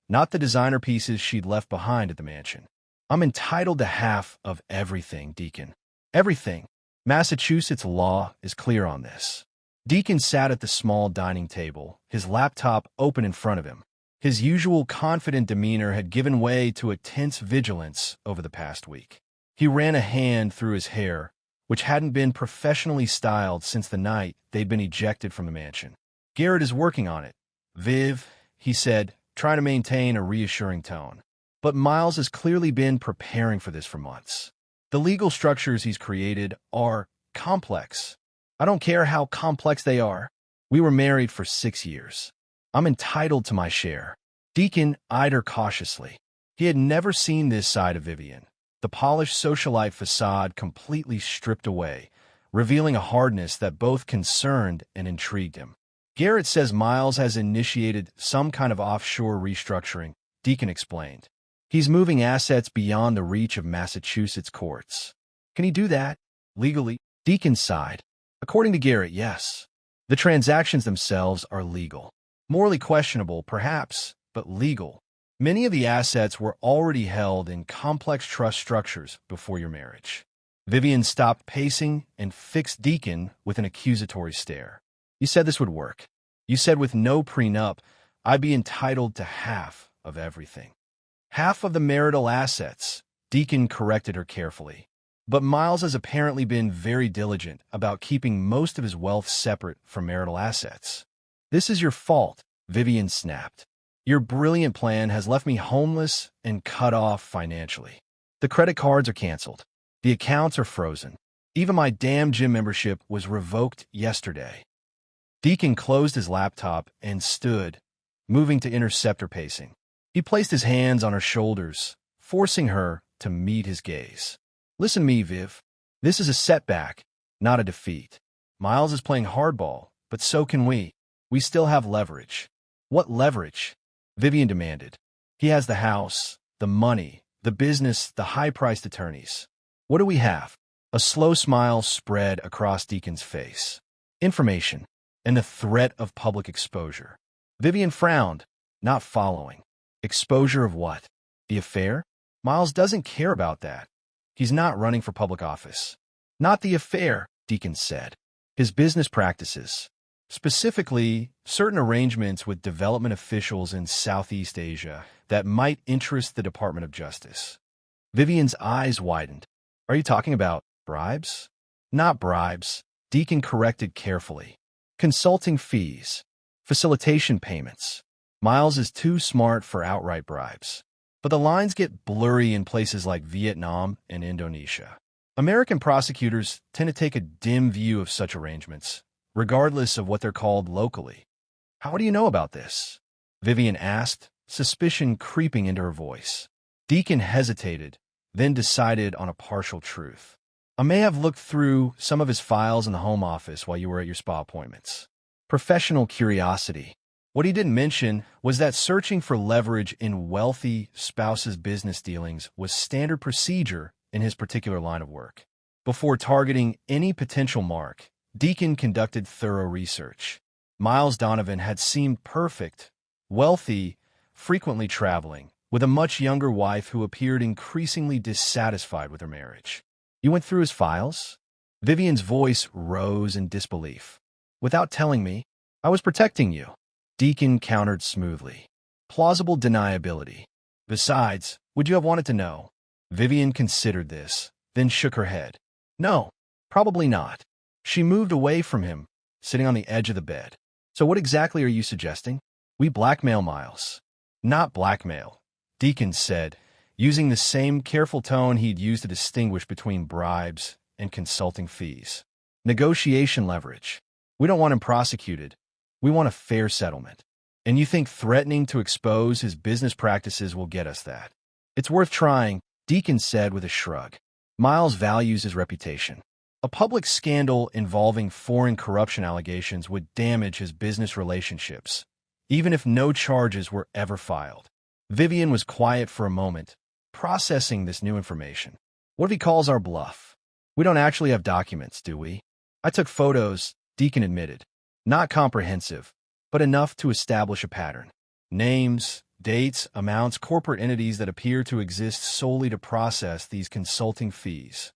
not the designer pieces she'd left behind at the mansion. I'm entitled to half of everything, Deacon. Everything. Massachusetts law is clear on this. Deacon sat at the small dining table, his laptop open in front of him. His usual confident demeanor had given way to a tense vigilance over the past week. He ran a hand through his hair, which hadn't been professionally styled since the night they'd been ejected from the mansion. "Garrett is working on it, Viv," he said, trying to maintain a reassuring tone. But Miles has clearly been preparing for this for months. The legal structures he's created are complex. I don't care how complex they are. We were married for 6 years. I'm entitled to my share. Deacon eyed her cautiously. He had never seen this side of Vivian, the polished socialite facade completely stripped away, revealing a hardness that both concerned and intrigued him. "Garrett says Miles has initiated some kind of offshore restructuring," Deacon explained. "He's moving assets beyond the reach of Massachusetts courts." "Can he do that? Legally?" Deacon sighed. "According to Garrett, yes. The transactions themselves are legal. Morally questionable, perhaps, but legal. Many of the assets were already held in complex trust structures before your marriage." Vivian stopped pacing and fixed Deacon with an accusatory stare. "You said this would work. You said with no prenup, I'd be entitled to half of everything." "Half of the marital assets," Deacon corrected her carefully. "But Miles has apparently been very diligent about keeping most of his wealth separate from marital assets." "This is your fault," Vivian snapped. "Your brilliant plan has left me homeless and cut off financially. The credit cards are canceled. The accounts are frozen. Even my damn gym membership was revoked yesterday." Deacon closed his laptop and stood, moving to intercept her pacing. He placed his hands on her shoulders, forcing her to meet his gaze. "Listen to me, Viv. This is a setback, not a defeat. Miles is playing hardball, but so can we. We still have leverage." "What leverage?" Vivian demanded. "He has the house, the money, the business, the high-priced attorneys. What do we have?" A slow smile spread across Deacon's face. "Information, and the threat of public exposure." Vivian frowned, not following. "Exposure of what? The affair? Miles doesn't care about that. He's not running for public office." "Not the affair," Deacon said. "His business practices. Specifically, certain arrangements with development officials in Southeast Asia that might interest the Department of Justice." Vivian's eyes widened. "Are you talking about bribes?" "Not bribes," Deacon corrected carefully. "Consulting fees. Facilitation payments. Miles is too smart for outright bribes. But the lines get blurry in places like Vietnam and Indonesia. American prosecutors tend to take a dim view of such arrangements, regardless of what they're called locally." "How do you know about this?" Vivian asked, suspicion creeping into her voice. Deacon hesitated, then decided on a partial truth. "I may have looked through some of his files in the home office while you were at your spa appointments. Professional curiosity." What he didn't mention was that searching for leverage in wealthy spouses' business dealings was standard procedure in his particular line of work. Before targeting any potential mark, Deacon conducted thorough research. Miles Donovan had seemed perfect, wealthy, frequently traveling, with a much younger wife who appeared increasingly dissatisfied with her marriage. "You went through his files?" Vivian's voice rose in disbelief. "Without telling me, I was protecting you," Deacon countered smoothly. "Plausible deniability. Besides, would you have wanted to know?" Vivian considered this, then shook her head. "No, probably not." She moved away from him, sitting on the edge of the bed. "So what exactly are you suggesting?" "We blackmail Miles." "Not blackmail," Deacon said, using the same careful tone he'd used to distinguish between bribes and consulting fees. "Negotiation leverage. We don't want him prosecuted. We want a fair settlement. And you think threatening to expose his business practices will get us that?" "It's worth trying," Deacon said with a shrug. "Miles values his reputation. A public scandal involving foreign corruption allegations would damage his business relationships, even if no charges were ever filed." Vivian was quiet for a moment, processing this new information. "What if he calls our bluff? We don't actually have documents, do we?" "I took photos," Deacon admitted. "Not comprehensive, but enough to establish a pattern. Names, dates, amounts, corporate entities that appear to exist solely to process these consulting fees.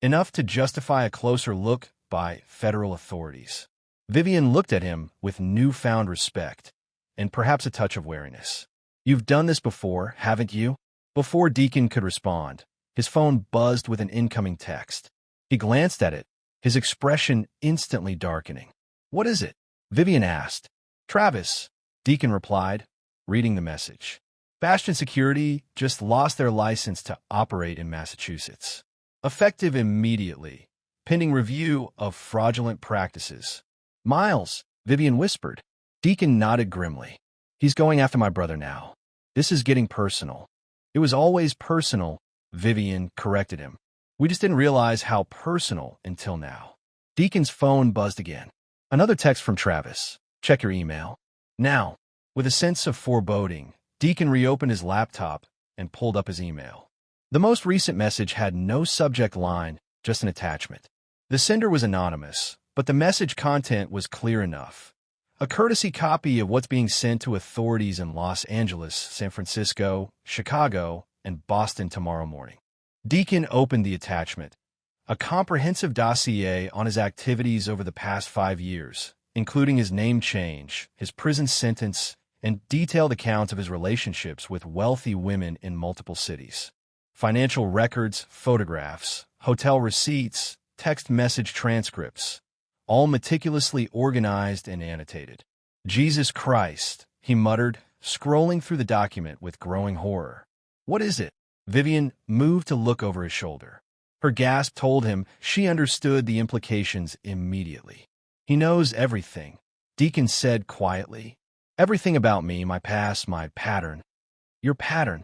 Enough to justify a closer look by federal authorities." Vivian looked at him with newfound respect, and perhaps a touch of wariness. You've done this before, haven't you? Before Deacon could respond, his phone buzzed with an incoming text. He glanced at it, his expression instantly darkening. What is it? Vivian asked. Travis, Deacon replied, reading the message. Bastion Security just lost their license to operate in Massachusetts. Effective immediately, pending review of fraudulent practices. Miles, Vivian whispered. Deacon nodded grimly. He's going after my brother now. This is getting personal. It was always personal, Vivian corrected him. We just didn't realize how personal until now. Deacon's phone buzzed again. Another text from Travis. Check your email. Now, with a sense of foreboding, Deacon reopened his laptop and pulled up his email. The most recent message had no subject line, just an attachment. The sender was anonymous, but the message content was clear enough. A courtesy copy of what's being sent to authorities in Los Angeles, San Francisco, Chicago, and Boston tomorrow morning. Deacon opened the attachment. A comprehensive dossier on his activities over the past 5 years, including his name change, his prison sentence, and detailed accounts of his relationships with wealthy women in multiple cities. Financial records, photographs, hotel receipts, text message transcripts, all meticulously organized and annotated. Jesus Christ, he muttered, scrolling through the document with growing horror. What is it? Vivian moved to look over his shoulder. Her gasp told him she understood the implications immediately. He knows everything, Deacon said quietly. Everything about me, my past, my pattern. Your pattern.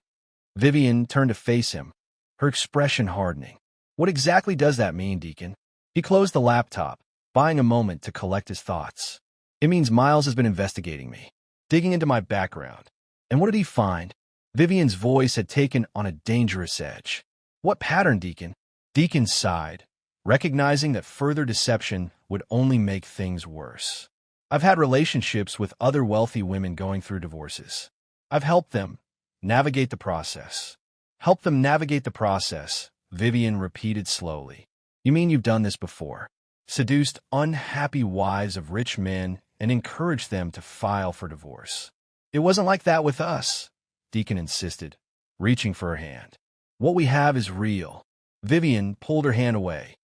Vivian turned to face him, her expression hardening. What exactly does that mean, Deacon? He closed the laptop, buying a moment to collect his thoughts. It means Miles has been investigating me, digging into my background. And what did he find? Vivian's voice had taken on a dangerous edge. What pattern, Deacon? Deacon sighed, recognizing that further deception would only make things worse. I've had relationships with other wealthy women going through divorces. I've helped them navigate the process. Help them navigate the process, Vivian repeated slowly. You mean you've done this before? Seduced unhappy wives of rich men and encouraged them to file for divorce. It wasn't like that with us, Deacon insisted, reaching for her hand. What we have is real. Vivian pulled her hand away.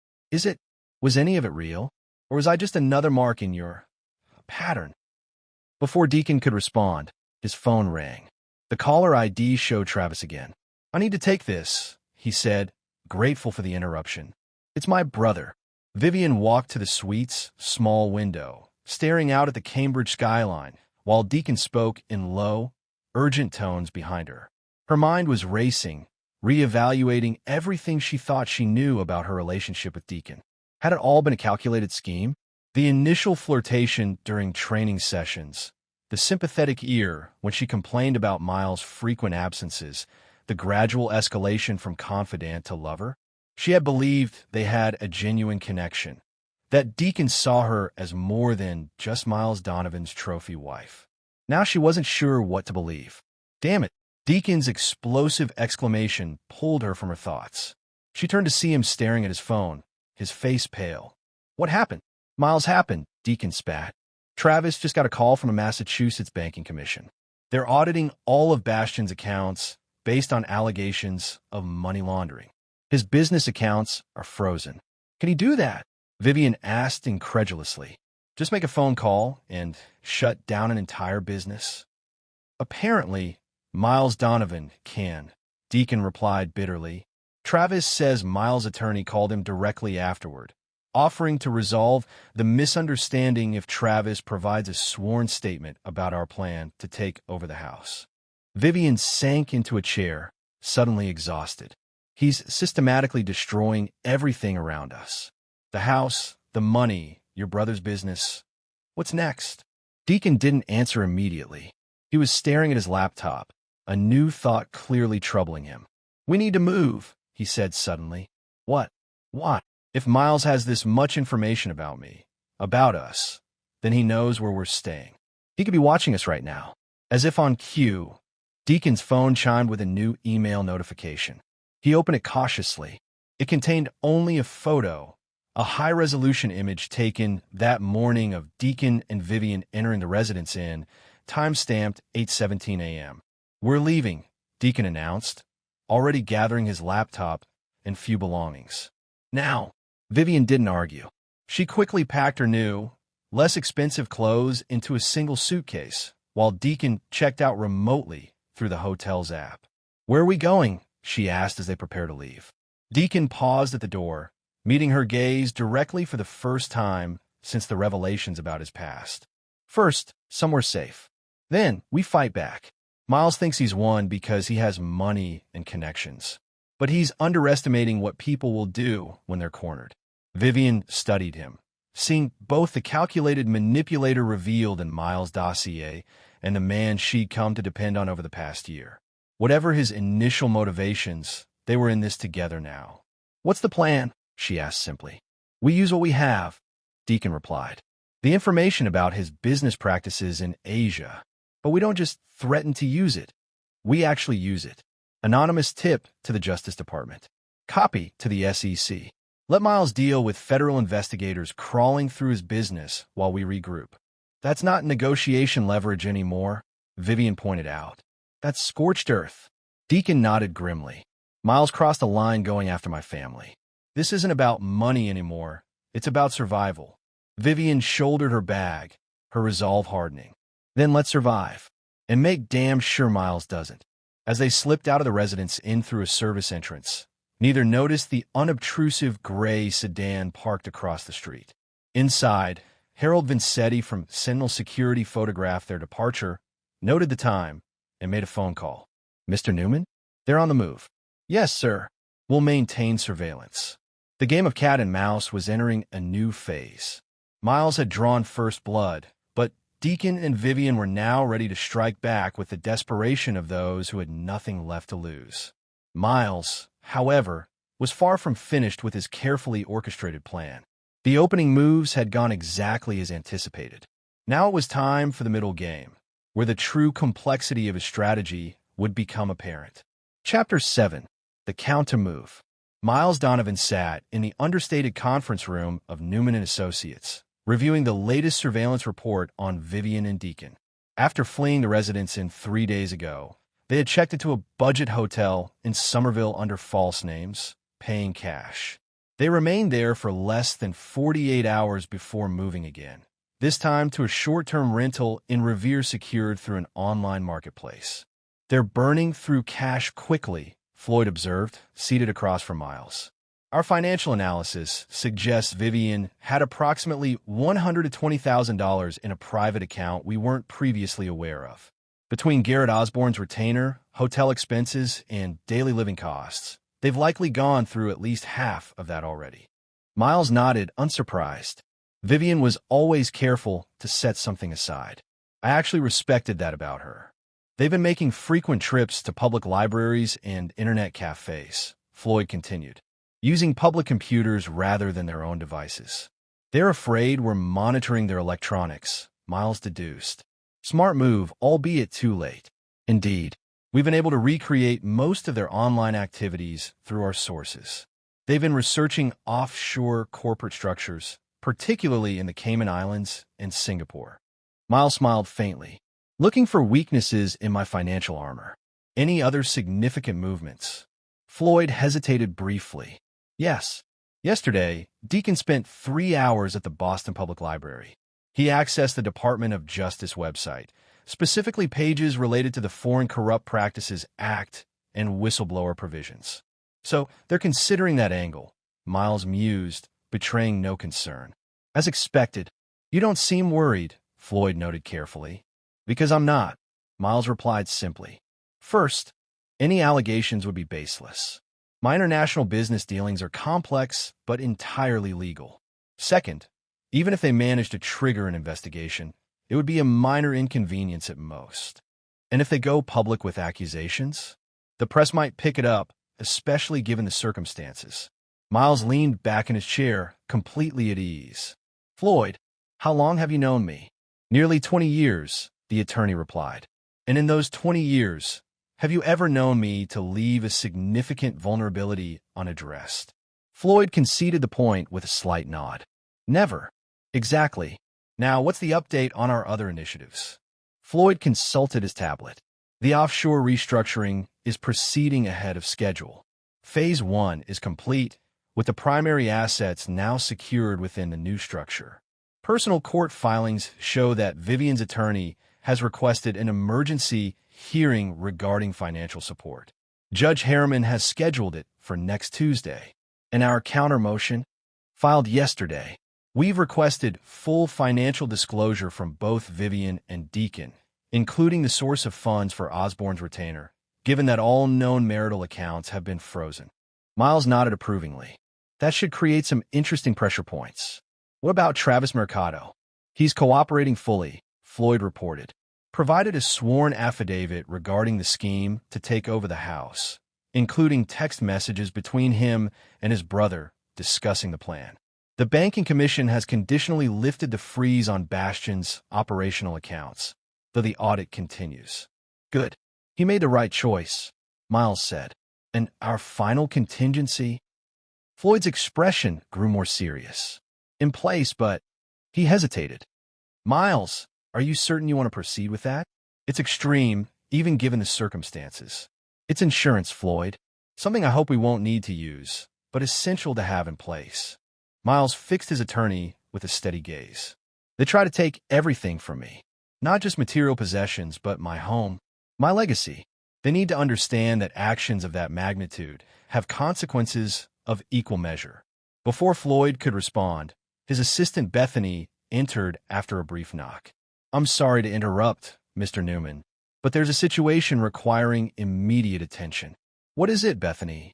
Was any of it real? Or was I just another mark in your pattern? Before Deacon could respond, his phone rang. The caller ID showed Travis again. I need to take this, he said, grateful for the interruption. It's my brother. Vivian walked to the suite's small window, staring out at the Cambridge skyline, while Deacon spoke in low, urgent tones behind her. Her mind was racing, reevaluating everything she thought she knew about her relationship with Deacon. Had it all been a calculated scheme? The initial flirtation during training sessions, the sympathetic ear when she complained about Miles' frequent absences, the gradual escalation from confidant to lover? She had believed they had a genuine connection, that Deacon saw her as more than just Miles Donovan's trophy wife. Now she wasn't sure what to believe. Damn it! Deacon's explosive exclamation pulled her from her thoughts. She turned to see him staring at his phone, his face pale. What happened? Miles happened, Deacon spat. Travis just got a call from a Massachusetts banking commission. They're auditing all of Bastion's accounts based on allegations of money laundering. His business accounts are frozen. Can he do that? Vivian asked incredulously. Just make a phone call and shut down an entire business? Apparently, Miles Donovan can, Deacon replied bitterly. Travis says Miles' attorney called him directly afterward, offering to resolve the misunderstanding if Travis provides a sworn statement about our plan to take over the house. Vivian sank into a chair, suddenly exhausted. He's systematically destroying everything around us. The house, the money, your brother's business. What's next? Deacon didn't answer immediately. He was staring at his laptop, a new thought clearly troubling him. We need to move, he said suddenly. What? Why? If Miles has this much information about me, about us, then he knows where we're staying. He could be watching us right now. As if on cue, Deacon's phone chimed with a new email notification. He opened it cautiously. It contained only a photo, a high-resolution image taken that morning of Deacon and Vivian entering the Residence Inn, time-stamped 8:17 a.m. "We're leaving," Deacon announced, already gathering his laptop and few belongings. "Now." Vivian didn't argue. She quickly packed her new, less expensive clothes into a single suitcase, while Deacon checked out remotely through the hotel's app. "Where are we going?" she asked as they prepared to leave. Deacon paused at the door, meeting her gaze directly for the first time since the revelations about his past. "First, somewhere safe. Then, we fight back." Miles thinks he's won because he has money and connections. But he's underestimating what people will do when they're cornered. Vivian studied him, seeing both the calculated manipulator revealed in Miles' dossier and the man she'd come to depend on over the past year. Whatever his initial motivations, they were in this together now. "What's the plan?" she asked simply. "We use what we have," Deacon replied. "The information about his business practices in Asia. But we don't just threaten to use it. We actually use it. Anonymous tip to the Justice Department. Copy to the SEC. Let Miles deal with federal investigators crawling through his business while we regroup." "That's not negotiation leverage anymore," Vivian pointed out. "That's scorched earth." Deacon nodded grimly. "Miles crossed a line going after my family. This isn't about money anymore. It's about survival." Vivian shouldered her bag, her resolve hardening. "Then let's survive. And make damn sure Miles doesn't." As they slipped out of the residence in through a service entrance, neither noticed the unobtrusive gray sedan parked across the street. Inside, Harold Vincetti from Sentinel Security photographed their departure, noted the time, and made a phone call. "Mr. Newman? They're on the move." "Yes, sir. We'll maintain surveillance." The game of cat and mouse was entering a new phase. Miles had drawn first blood, but Deacon and Vivian were now ready to strike back with the desperation of those who had nothing left to lose. Miles, however, was far from finished with his carefully orchestrated plan. The opening moves had gone exactly as anticipated. Now it was time for the middle game, where the true complexity of his strategy would become apparent. Chapter 7. The Counter-Move. Miles Donovan sat in the understated conference room of Newman & Associates, reviewing the latest surveillance report on Vivian and Deacon. After fleeing the residence 3 days ago, they had checked into a budget hotel in Somerville under false names, paying cash. They remained there for less than 48 hours before moving again, this time to a short-term rental in Revere secured through an online marketplace. "They're burning through cash quickly," Floyd observed, seated across from Miles. "Our financial analysis suggests Vivian had approximately $120,000 in a private account we weren't previously aware of. Between Garrett Osborne's retainer, hotel expenses, and daily living costs, they've likely gone through at least half of that already." Miles nodded, unsurprised. Vivian was always careful to set something aside. "I actually respected that about her. They've been making frequent trips to public libraries and internet cafes," Floyd continued, "using public computers rather than their own devices. They're afraid we're monitoring their electronics," Miles deduced. "Smart move, albeit too late." "Indeed. We've been able to recreate most of their online activities through our sources. They've been researching offshore corporate structures, particularly in the Cayman Islands and Singapore." Miles smiled faintly. "Looking for weaknesses in my financial armor. Any other significant movements?" Floyd hesitated briefly. "Yes. Yesterday, Deacon spent 3 hours at the Boston Public Library. He accessed the Department of Justice website, specifically pages related to the Foreign Corrupt Practices Act and whistleblower provisions. So they're considering that angle," Miles mused, betraying no concern. "As expected. You don't seem worried," Floyd noted carefully. "Because I'm not," Miles replied simply. "First, any allegations would be baseless. My international business dealings are complex but entirely legal. Second, even if they managed to trigger an investigation, it would be a minor inconvenience at most. And if they go public with accusations, the press might pick it up, especially given the circumstances." Miles leaned back in his chair, completely at ease. "Floyd, how long have you known me?" "Nearly 20 years, the attorney replied. "And in those 20 years, have you ever known me to leave a significant vulnerability unaddressed?" Floyd conceded the point with a slight nod. "Never." "Exactly. Now, what's the update on our other initiatives?" Floyd consulted his tablet. The offshore restructuring is proceeding ahead of schedule. Phase 1 is complete, with the primary assets now secured within the new structure. Personal court filings show that Vivian's attorney has requested an emergency hearing regarding financial support. Judge Harriman has scheduled it for next Tuesday. And our counter motion, filed yesterday, we've requested full financial disclosure from both Vivian and Deacon, including the source of funds for Osborne's retainer, given that all known marital accounts have been frozen. Miles nodded approvingly. That should create some interesting pressure points. What about Travis Mercado? He's cooperating fully, Floyd reported. Provided a sworn affidavit regarding the scheme to take over the house, including text messages between him and his brother discussing the plan. The Banking Commission has conditionally lifted the freeze on Bastion's operational accounts, though the audit continues. Good. He made the right choice, Miles said. And our final contingency? Floyd's expression grew more serious. In place, but he hesitated. Miles, are you certain you want to proceed with that? It's extreme, even given the circumstances. It's insurance, Floyd. Something I hope we won't need to use, but essential to have in place. Miles fixed his attorney with a steady gaze. They try to take everything from me. Not just material possessions, but my home, my legacy. They need to understand that actions of that magnitude have consequences of equal measure. Before Floyd could respond, his assistant Bethany entered after a brief knock. I'm sorry to interrupt, Mr. Newman, but there's a situation requiring immediate attention. What is it, Bethany?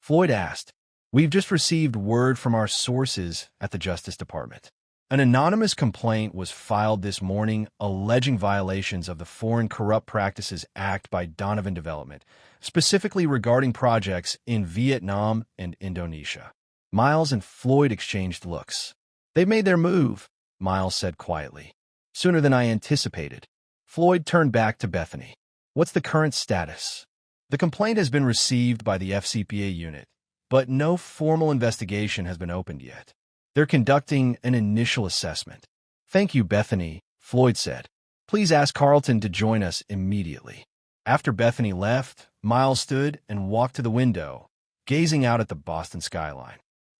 Floyd asked. We've just received word from our sources at the Justice Department. An anonymous complaint was filed this morning alleging violations of the Foreign Corrupt Practices Act by Donovan Development, specifically regarding projects in Vietnam and Indonesia. Miles and Floyd exchanged looks. They've made their move, Miles said quietly. Sooner than I anticipated. Floyd turned back to Bethany. What's the current status? The complaint has been received by the FCPA unit, but no formal investigation has been opened yet. They're conducting an initial assessment. Thank you, Bethany, Floyd said. Please ask Carlton to join us immediately. After Bethany left, Miles stood and walked to the window, gazing out at the Boston skyline.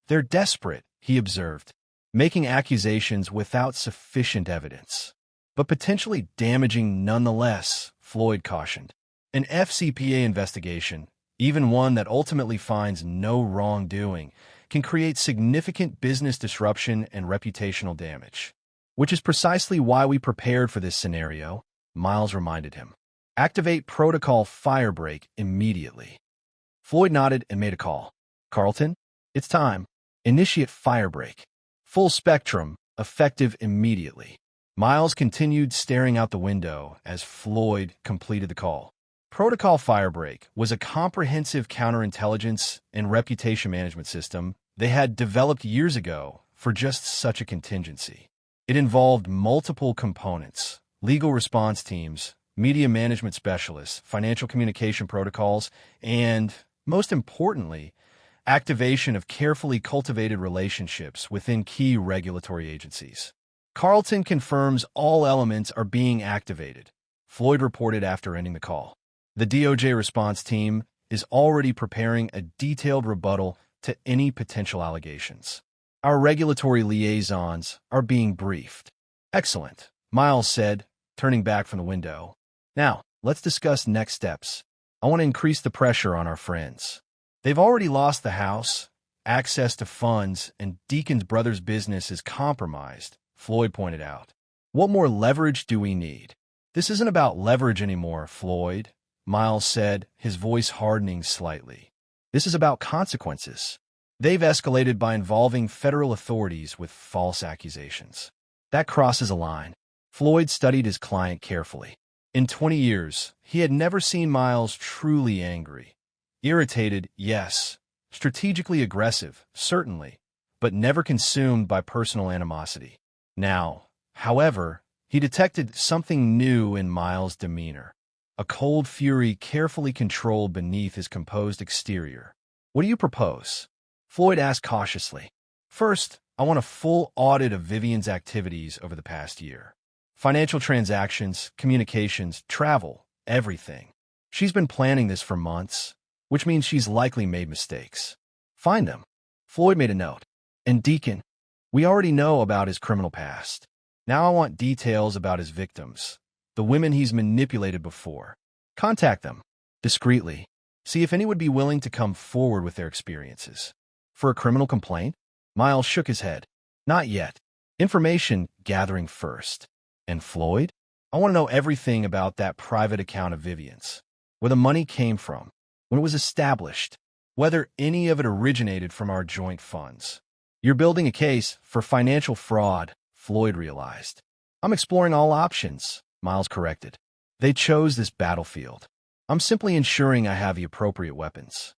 They're desperate, he observed, making accusations without sufficient evidence. But potentially damaging nonetheless, Floyd cautioned. An FCPA investigation, even one that ultimately finds no wrongdoing, can create significant business disruption and reputational damage. Which is precisely why we prepared for this scenario, Miles reminded him. Activate Protocol Firebreak immediately. Floyd nodded and made a call. Carlton, it's time. Initiate Firebreak. Full spectrum, effective immediately. Miles continued staring out the window as Floyd completed the call. Protocol Firebreak was a comprehensive counterintelligence and reputation management system they had developed years ago for just such a contingency. It involved multiple components: legal response teams, media management specialists, financial communication protocols, and, most importantly, activation of carefully cultivated relationships within key regulatory agencies. Carlton confirms all elements are being activated, Floyd reported after ending the call. The DOJ response team is already preparing a detailed rebuttal to any potential allegations. Our regulatory liaisons are being briefed. Excellent, Miles said, turning back from the window. Now, let's discuss next steps. I want to increase the pressure on our friends. They've already lost the house, access to funds, and Deacon's brother's business is compromised, Floyd pointed out. What more leverage do we need? This isn't about leverage anymore, Floyd, Miles said, his voice hardening slightly. This is about consequences. They've escalated by involving federal authorities with false accusations. That crosses a line. Floyd studied his client carefully. In 20 years, he had never seen Miles truly angry. Irritated, yes. Strategically aggressive, certainly, but never consumed by personal animosity. Now, however, he detected something new in Miles' demeanor. A cold fury carefully controlled beneath his composed exterior. What do you propose? Floyd asked cautiously. First, I want a full audit of Vivian's activities over the past year. Financial transactions, communications, travel, everything. She's been planning this for months, which means she's likely made mistakes. Find them. Floyd made a note. And Deacon, we already know about his criminal past. Now I want details about his victims, the women he's manipulated before. Contact them, discreetly. See if any would be willing to come forward with their experiences. For a criminal complaint? Miles shook his head. Not yet. Information gathering first. And Floyd? I want to know everything about that private account of Vivian's. Where the money came from, when it was established, whether any of it originated from our joint funds. You're building a case for financial fraud, Floyd realized. I'm exploring all options, Miles corrected. They chose this battlefield. I'm simply ensuring I have the appropriate weapons.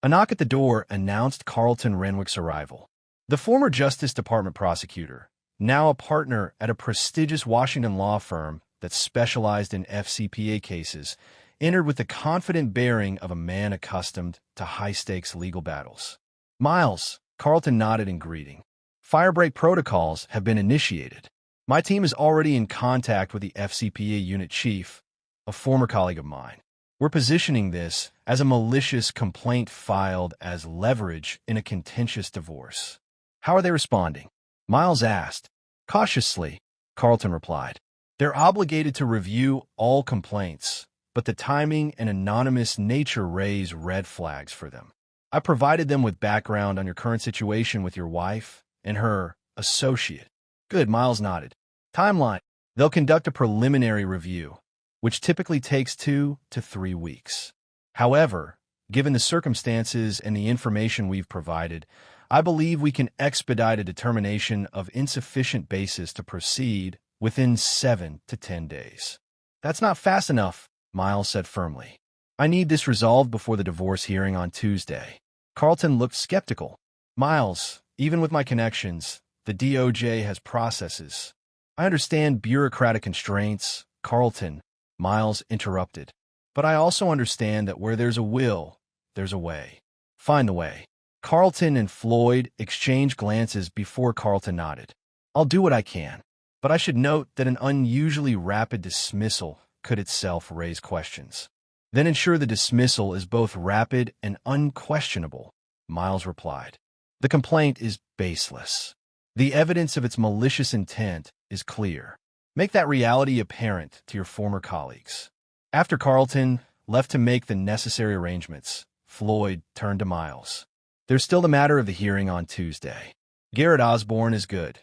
A knock at the door announced Carlton Renwick's arrival. The former Justice Department prosecutor, now a partner at a prestigious Washington law firm that specialized in FCPA cases, entered with the confident bearing of a man accustomed to high-stakes legal battles. Miles, Carlton nodded in greeting. Firebreak protocols have been initiated. My team is already in contact with the FCPA unit chief, a former colleague of mine. We're positioning this as a malicious complaint filed as leverage in a contentious divorce. How are they responding? Miles asked. Cautiously, Carlton replied. They're obligated to review all complaints, but the timing and anonymous nature raise red flags for them. I provided them with background on your current situation with your wife and her associate. Good, Miles nodded. Timeline. They'll conduct a preliminary review, which typically takes 2 to 3 weeks. However, given the circumstances and the information we've provided, I believe we can expedite a determination of insufficient basis to proceed within 7 to 10 days. That's not fast enough, Miles said firmly. I need this resolved before the divorce hearing on Tuesday. Carlton looked skeptical. Miles, even with my connections, the DOJ has processes. I understand bureaucratic constraints, Carlton, Miles interrupted. But I also understand that where there's a will, there's a way. Find the way. Carlton and Floyd exchanged glances before Carlton nodded. I'll do what I can, but I should note that an unusually rapid dismissal could itself raise questions. Then ensure the dismissal is both rapid and unquestionable, Miles replied. The complaint is baseless. The evidence of its malicious intent is clear. Make that reality apparent to your former colleagues. After Carlton left to make the necessary arrangements, Floyd turned to Miles. There's still the matter of the hearing on Tuesday. Garrett Osborne is good.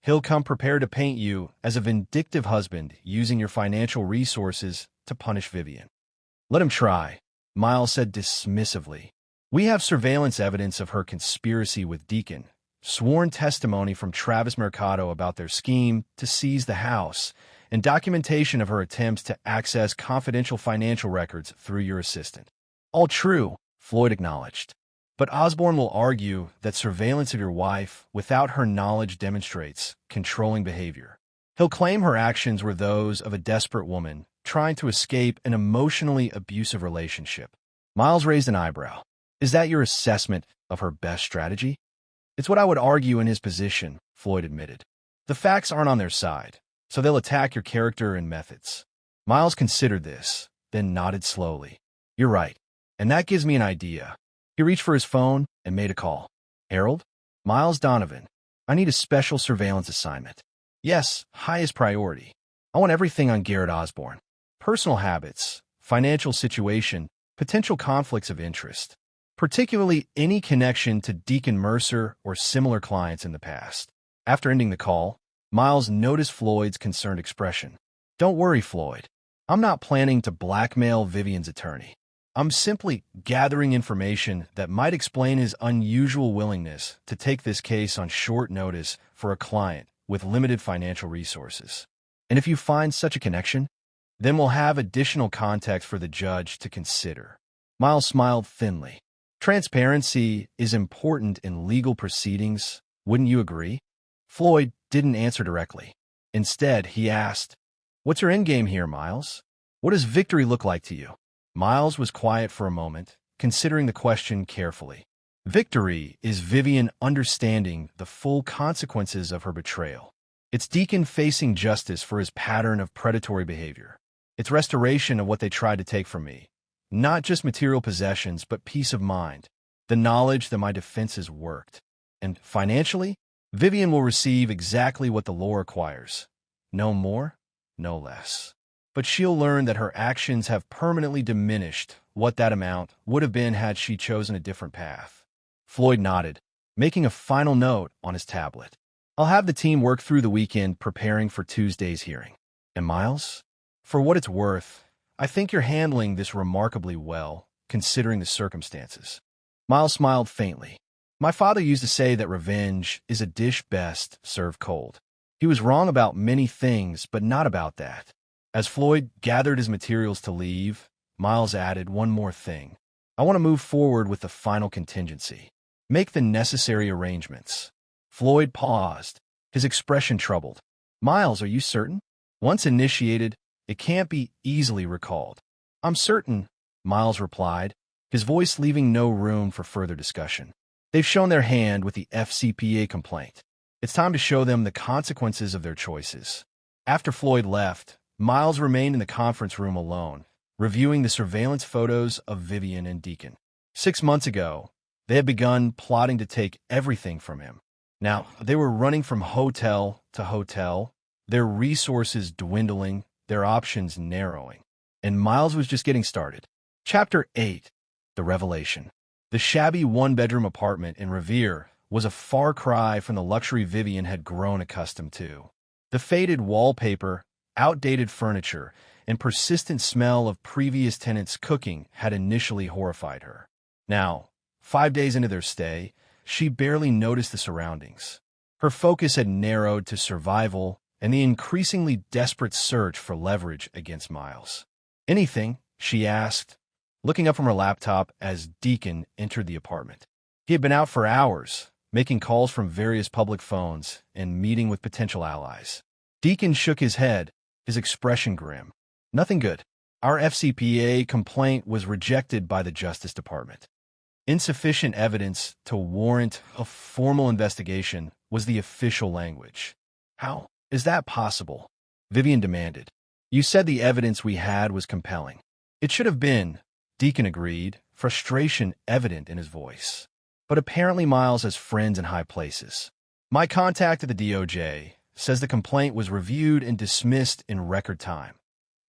He'll come prepared to paint you as a vindictive husband using your financial resources to punish Vivian. Let him try, Miles said dismissively. We have surveillance evidence of her conspiracy with Deacon, sworn testimony from Travis Mercado about their scheme to seize the house, and documentation of her attempts to access confidential financial records through your assistant. All true, Floyd acknowledged. But Osborne will argue that surveillance of your wife without her knowledge demonstrates controlling behavior. He'll claim her actions were those of a desperate woman trying to escape an emotionally abusive relationship. Miles raised an eyebrow. Is that your assessment of her best strategy? It's what I would argue in his position, Floyd admitted. The facts aren't on their side, so they'll attack your character and methods. Miles considered this, then nodded slowly. You're right, and that gives me an idea. He reached for his phone and made a call. Harold? Miles Donovan. I need a special surveillance assignment. Yes, highest priority. I want everything on Garrett Osborne. Personal habits, financial situation, potential conflicts of interest. Particularly any connection to Deacon Mercer or similar clients in the past. After ending the call, Miles noticed Floyd's concerned expression. Don't worry, Floyd. I'm not planning to blackmail Vivian's attorney. I'm simply gathering information that might explain his unusual willingness to take this case on short notice for a client with limited financial resources. And if you find such a connection, then we'll have additional context for the judge to consider. Miles smiled thinly. Transparency is important in legal proceedings, wouldn't you agree? Floyd didn't answer directly. Instead, he asked, What's your endgame here, Miles? What does victory look like to you? Miles was quiet for a moment, considering the question carefully. Victory is Vivian understanding the full consequences of her betrayal. It's Deacon facing justice for his pattern of predatory behavior. It's restoration of what they tried to take from me. Not just material possessions, but peace of mind. The knowledge that my defenses worked. And financially, Vivian will receive exactly what the law requires. No more, no less. But she'll learn that her actions have permanently diminished what that amount would have been had she chosen a different path. Floyd nodded, making a final note on his tablet. I'll have the team work through the weekend preparing for Tuesday's hearing. And Miles? For what it's worth, I think you're handling this remarkably well, considering the circumstances. Miles smiled faintly. My father used to say that revenge is a dish best served cold. He was wrong about many things, but not about that. As Floyd gathered his materials to leave, Miles added one more thing. I want to move forward with the final contingency. Make the necessary arrangements. Floyd paused, his expression troubled. Miles, are you certain? Once initiated, it can't be easily recalled. I'm certain, Miles replied, his voice leaving no room for further discussion. They've shown their hand with the FCPA complaint. It's time to show them the consequences of their choices. After Floyd left, Miles remained in the conference room alone, reviewing the surveillance photos of Vivian and Deacon. 6 months ago, they had begun plotting to take everything from him. Now, they were running from hotel to hotel, their resources dwindling, their options narrowing. And Miles was just getting started. Chapter 8. The Revelation. The shabby one-bedroom apartment in Revere was a far cry from the luxury Vivian had grown accustomed to. The faded wallpaper, outdated furniture, and persistent smell of previous tenants' cooking had initially horrified her. Now, 5 days into their stay, she barely noticed the surroundings. Her focus had narrowed to survival and the increasingly desperate search for leverage against Miles. Anything? She asked, looking up from her laptop as Deacon entered the apartment. He had been out for hours, making calls from various public phones and meeting with potential allies. Deacon shook his head, his expression grim. Nothing good. Our FCPA complaint was rejected by the Justice Department. Insufficient evidence to warrant a formal investigation was the official language. How is that possible? Vivian demanded. You said the evidence we had was compelling. It should have been, Deacon agreed, frustration evident in his voice. But apparently Miles has friends in high places. My contact at the DOJ says the complaint was reviewed and dismissed in record time.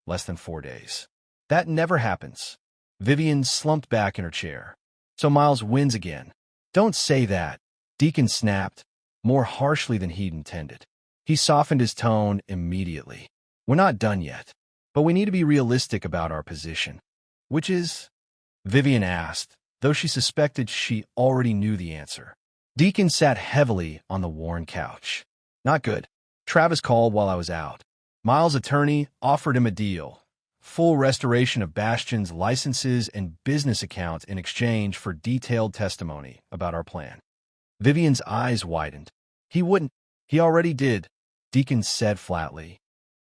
Less than 4 days. That never happens. Vivian slumped back in her chair. So Miles wins again. Don't say that, Deacon snapped, more harshly than he'd intended. He softened his tone immediately. We're not done yet, but we need to be realistic about our position. Which is? Vivian asked, though she suspected she already knew the answer. Deacon sat heavily on the worn couch. Not good. Travis called while I was out. Miles' attorney offered him a deal. Full restoration of Bastion's licenses and business accounts in exchange for detailed testimony about our plan. Vivian's eyes widened. He wouldn't. He already did, Deacon said flatly.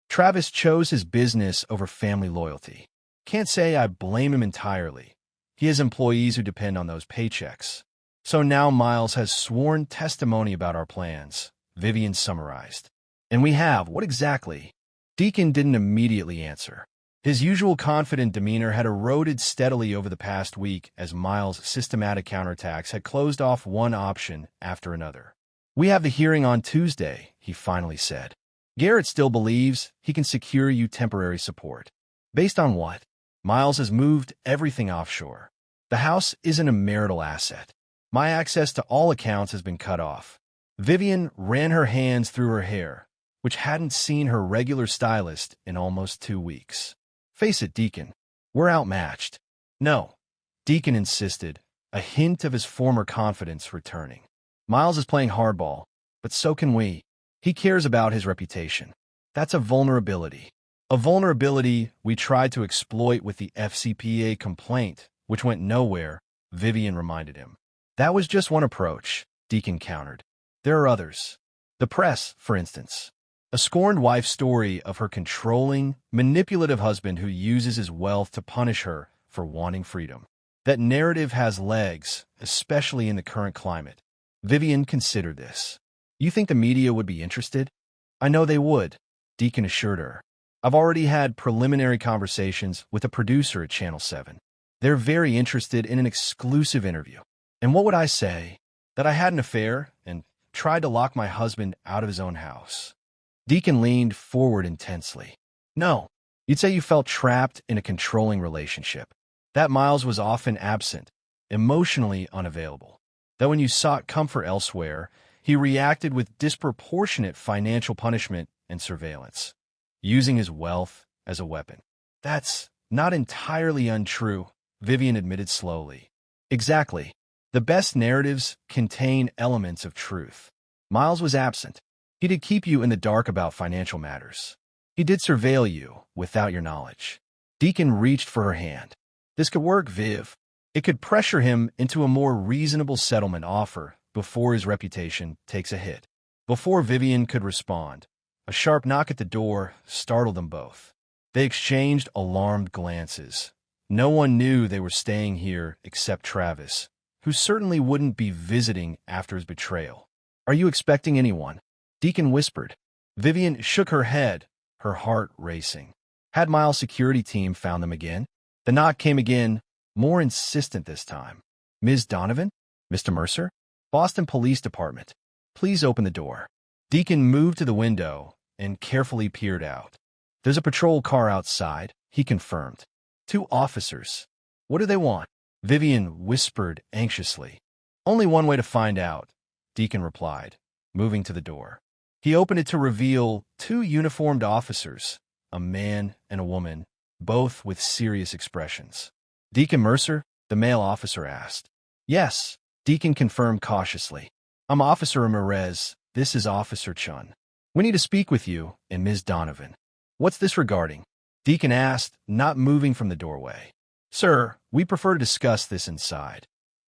Travis chose his business over family loyalty. Can't say I blame him entirely. He has employees who depend on those paychecks. So now Miles has sworn testimony about our plans, Vivian summarized. And we have, what exactly? Deacon didn't immediately answer. His usual confident demeanor had eroded steadily over the past week as Miles' systematic counterattacks had closed off one option after another. We have the hearing on Tuesday, he finally said. Garrett still believes he can secure you temporary support. Based on what? Miles has moved everything offshore. The house isn't a marital asset. My access to all accounts has been cut off. Vivian ran her hands through her hair, which hadn't seen her regular stylist in almost 2 weeks. Face it, Deacon. We're outmatched. No, Deacon insisted, a hint of his former confidence returning. Miles is playing hardball, but so can we. He cares about his reputation. That's a vulnerability. A vulnerability we tried to exploit with the FCPA complaint, which went nowhere, Vivian reminded him. That was just one approach, Deacon countered. There are others. The press, for instance. A scorned wife's story of her controlling, manipulative husband who uses his wealth to punish her for wanting freedom. That narrative has legs, especially in the current climate. Vivian considered this. You think the media would be interested? I know they would, Deacon assured her. I've already had preliminary conversations with a producer at Channel 7. They're very interested in an exclusive interview. And what would I say? That I had an affair and tried to lock my husband out of his own house. Deacon leaned forward intensely. No, you'd say you felt trapped in a controlling relationship. That Miles was often absent, emotionally unavailable. That when you sought comfort elsewhere, he reacted with disproportionate financial punishment and surveillance, using his wealth as a weapon. That's not entirely untrue, Vivian admitted slowly. Exactly. The best narratives contain elements of truth. Miles was absent. He did keep you in the dark about financial matters. He did surveil you without your knowledge. Deacon reached for her hand. This could work, Viv. It could pressure him into a more reasonable settlement offer before his reputation takes a hit. Before Vivian could respond, a sharp knock at the door startled them both. They exchanged alarmed glances. No one knew they were staying here except Travis, who certainly wouldn't be visiting after his betrayal. Are you expecting anyone? Deacon whispered. Vivian shook her head, her heart racing. Had Miles' security team found them again? The knock came again, more insistent this time. Ms. Donovan? Mr. Mercer? Boston Police Department. Please open the door. Deacon moved to the window and carefully peered out. There's a patrol car outside, he confirmed. 2 officers. What do they want? Vivian whispered anxiously. Only one way to find out, Deacon replied, moving to the door. He opened it to reveal 2 uniformed officers, a man and a woman, both with serious expressions. Deacon Mercer? The male officer asked. Yes, Deacon confirmed cautiously. I'm Officer Ramirez. This is Officer Chun. We need to speak with you and Ms. Donovan. What's this regarding? Deacon asked, not moving from the doorway. Sir, we prefer to discuss this inside,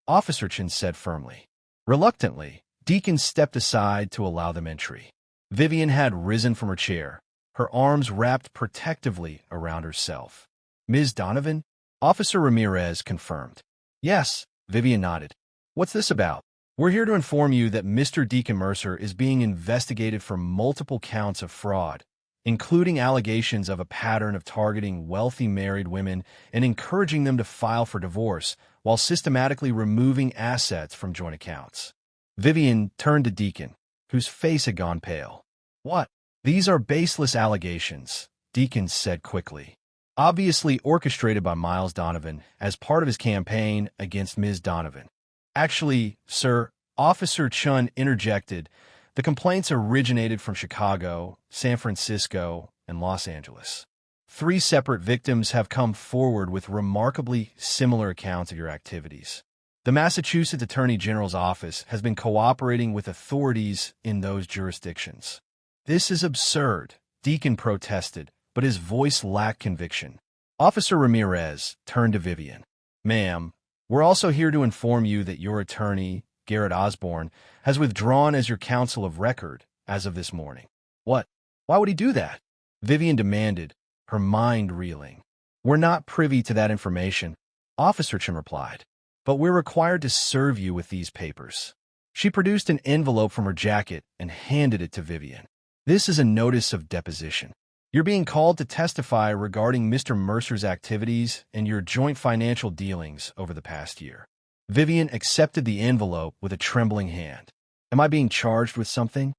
Officer Chun said firmly. Reluctantly, Deacon stepped aside to allow them entry. Vivian had risen from her chair, her arms wrapped protectively around herself. Ms. Donovan? Officer Ramirez confirmed. Yes, Vivian nodded. What's this about? We're here to inform you that Mr. Deacon Mercer is being investigated for multiple counts of fraud, including allegations of a pattern of targeting wealthy married women and encouraging them to file for divorce while systematically removing assets from joint accounts. Vivian turned to Deacon, whose face had gone pale. What? These are baseless allegations, Deacon said quickly. Obviously orchestrated by Miles Donovan as part of his campaign against Ms. Donovan. Actually, sir, Officer Chun interjected, the complaints originated from Chicago, San Francisco, and Los Angeles. 3 separate victims have come forward with remarkably similar accounts of your activities. The Massachusetts Attorney General's office has been cooperating with authorities in those jurisdictions. This is absurd, Deacon protested, but his voice lacked conviction. Officer Ramirez turned to Vivian. Ma'am, we're also here to inform you that your attorney, Garrett Osborne, has withdrawn as your counsel of record as of this morning. What? Why would he do that? Vivian demanded, her mind reeling. We're not privy to that information, Officer Chim replied, but we're required to serve you with these papers. She produced an envelope from her jacket and handed it to Vivian. This is a notice of deposition. You're being called to testify regarding Mr. Mercer's activities and your joint financial dealings over the past year. Vivian accepted the envelope with a trembling hand. Am I being charged with something?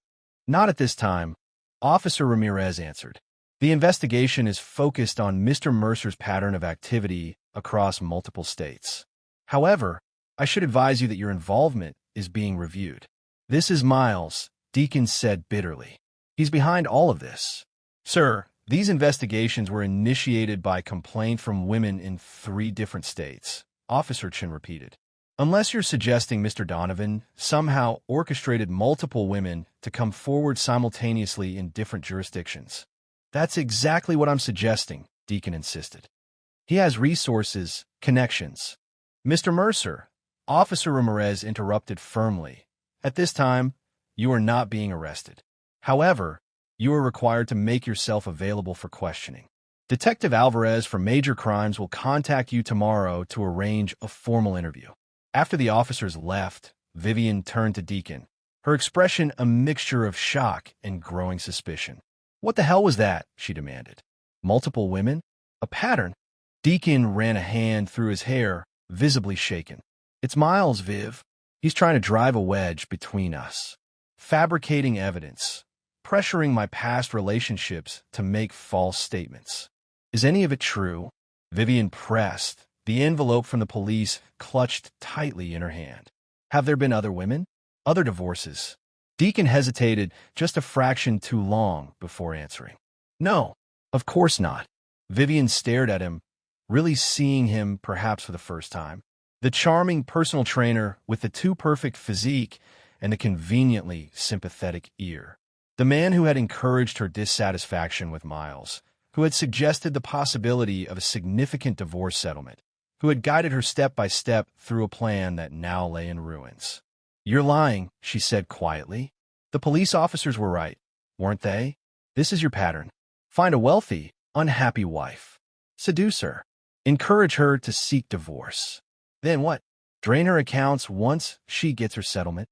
Not at this time, Officer Ramirez answered. The investigation is focused on Mr. Mercer's pattern of activity across multiple states. However, I should advise you that your involvement is being reviewed. This is Miles, Deacon said bitterly. He's behind all of this. Sir, these investigations were initiated by complaint from women in 3 different states, Officer Chin repeated. Unless you're suggesting Mr. Donovan somehow orchestrated multiple women to come forward simultaneously in different jurisdictions. That's exactly what I'm suggesting, Deacon insisted. He has resources, connections. Mr. Mercer, Officer Ramirez interrupted firmly. At this time, you are not being arrested. However, you are required to make yourself available for questioning. Detective Alvarez from Major Crimes will contact you tomorrow to arrange a formal interview. After the officers left, Vivian turned to Deacon, her expression a mixture of shock and growing suspicion. What the hell was that? She demanded. Multiple women? A pattern? Deacon ran a hand through his hair, visibly shaken. It's Miles, Viv. He's trying to drive a wedge between us. Fabricating evidence. Pressuring my past relationships to make false statements. Is any of it true? Vivian pressed, the envelope from the police clutched tightly in her hand. Have there been other women? Other divorces? Deacon hesitated just a fraction too long before answering. No, of course not. Vivian stared at him, really seeing him perhaps for the first time. The charming personal trainer with the too-perfect physique and the conveniently sympathetic ear. The man who had encouraged her dissatisfaction with Miles, who had suggested the possibility of a significant divorce settlement, who had guided her step by step through a plan that now lay in ruins. You're lying, she said quietly. The police officers were right, weren't they? This is your pattern. Find a wealthy, unhappy wife. Seduce her. Encourage her to seek divorce. Then what? Drain her accounts once she gets her settlement?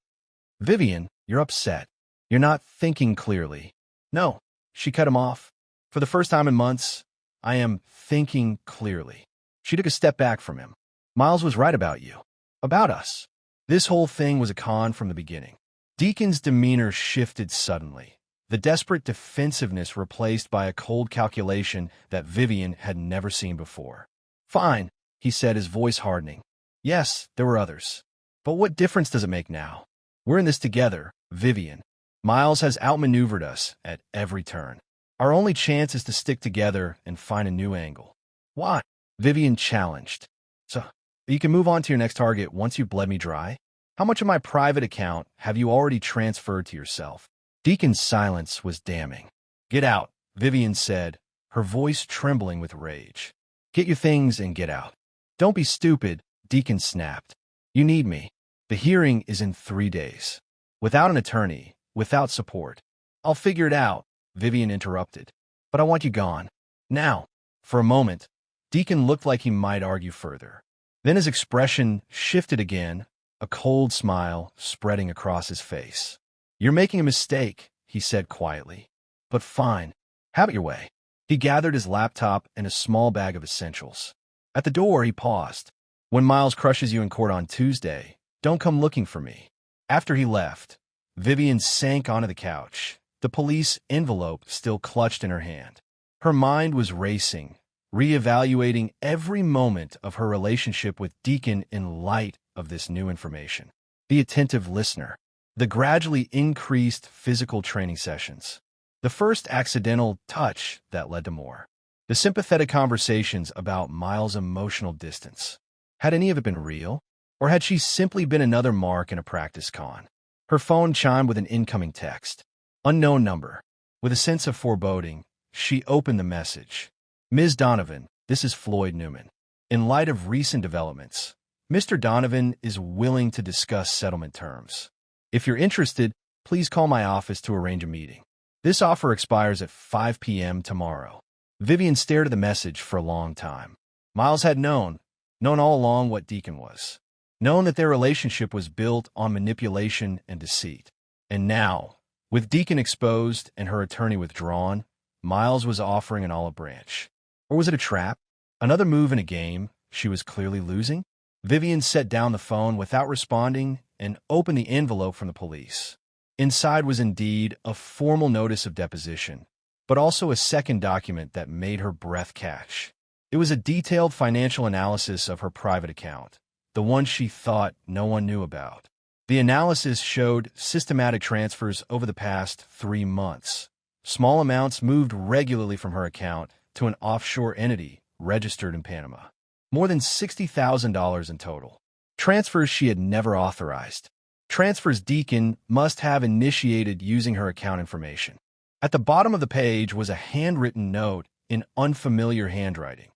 Vivian, you're upset. You're not thinking clearly. No, she cut him off. For the first time in months, I am thinking clearly. She took a step back from him. Miles was right about you. About us. This whole thing was a con from the beginning. Deacon's demeanor shifted suddenly, the desperate defensiveness replaced by a cold calculation that Vivian had never seen before. Fine, he said, his voice hardening. Yes, there were others. But what difference does it make now? We're in this together, Vivian. Miles has outmaneuvered us at every turn. Our only chance is to stick together and find a new angle. Why? Vivian challenged. So, you can move on to your next target once you've bled me dry? How much of my private account have you already transferred to yourself? Deacon's silence was damning. Get out, Vivian said, her voice trembling with rage. Get your things and get out. Don't be stupid, Deacon snapped. You need me. The hearing is in 3 days. Without an attorney, without support. I'll figure it out, Vivian interrupted. But I want you gone. Now. For a moment, Deacon looked like he might argue further. Then his expression shifted again, a cold smile spreading across his face. You're making a mistake, he said quietly. But fine. Have it your way. He gathered his laptop and a small bag of essentials. At the door, he paused. When Miles crushes you in court on Tuesday, don't come looking for me. After he left, Vivian sank onto the couch, the police envelope still clutched in her hand. Her mind was racing, reevaluating every moment of her relationship with Deacon in light of this new information. The attentive listener, the gradually increased physical training sessions, the first accidental touch that led to more, the sympathetic conversations about Miles' emotional distance. Had any of it been real? Or had she simply been another mark in a practice con? Her phone chimed with an incoming text. Unknown number. With a sense of foreboding, she opened the message. Ms. Donovan, this is Floyd Newman. In light of recent developments, Mr. Donovan is willing to discuss settlement terms. If you're interested, please call my office to arrange a meeting. This offer expires at 5 p.m. tomorrow. Vivian stared at the message for a long time. Miles had known all along what Deacon was. Known that their relationship was built on manipulation and deceit. And now, with Deacon exposed and her attorney withdrawn, Miles was offering an olive branch. Or was it a trap? Another move in a game she was clearly losing? Vivian set down the phone without responding and opened the envelope from the police. Inside was indeed a formal notice of deposition, but also a second document that made her breath catch. It was a detailed financial analysis of her private account, the one she thought no one knew about. The analysis showed systematic transfers over the past 3 months. Small amounts moved regularly from her account to an offshore entity registered in Panama. More than $60,000 in total. Transfers she had never authorized. Transfers Deacon must have initiated using her account information. At the bottom of the page was a handwritten note in unfamiliar handwriting.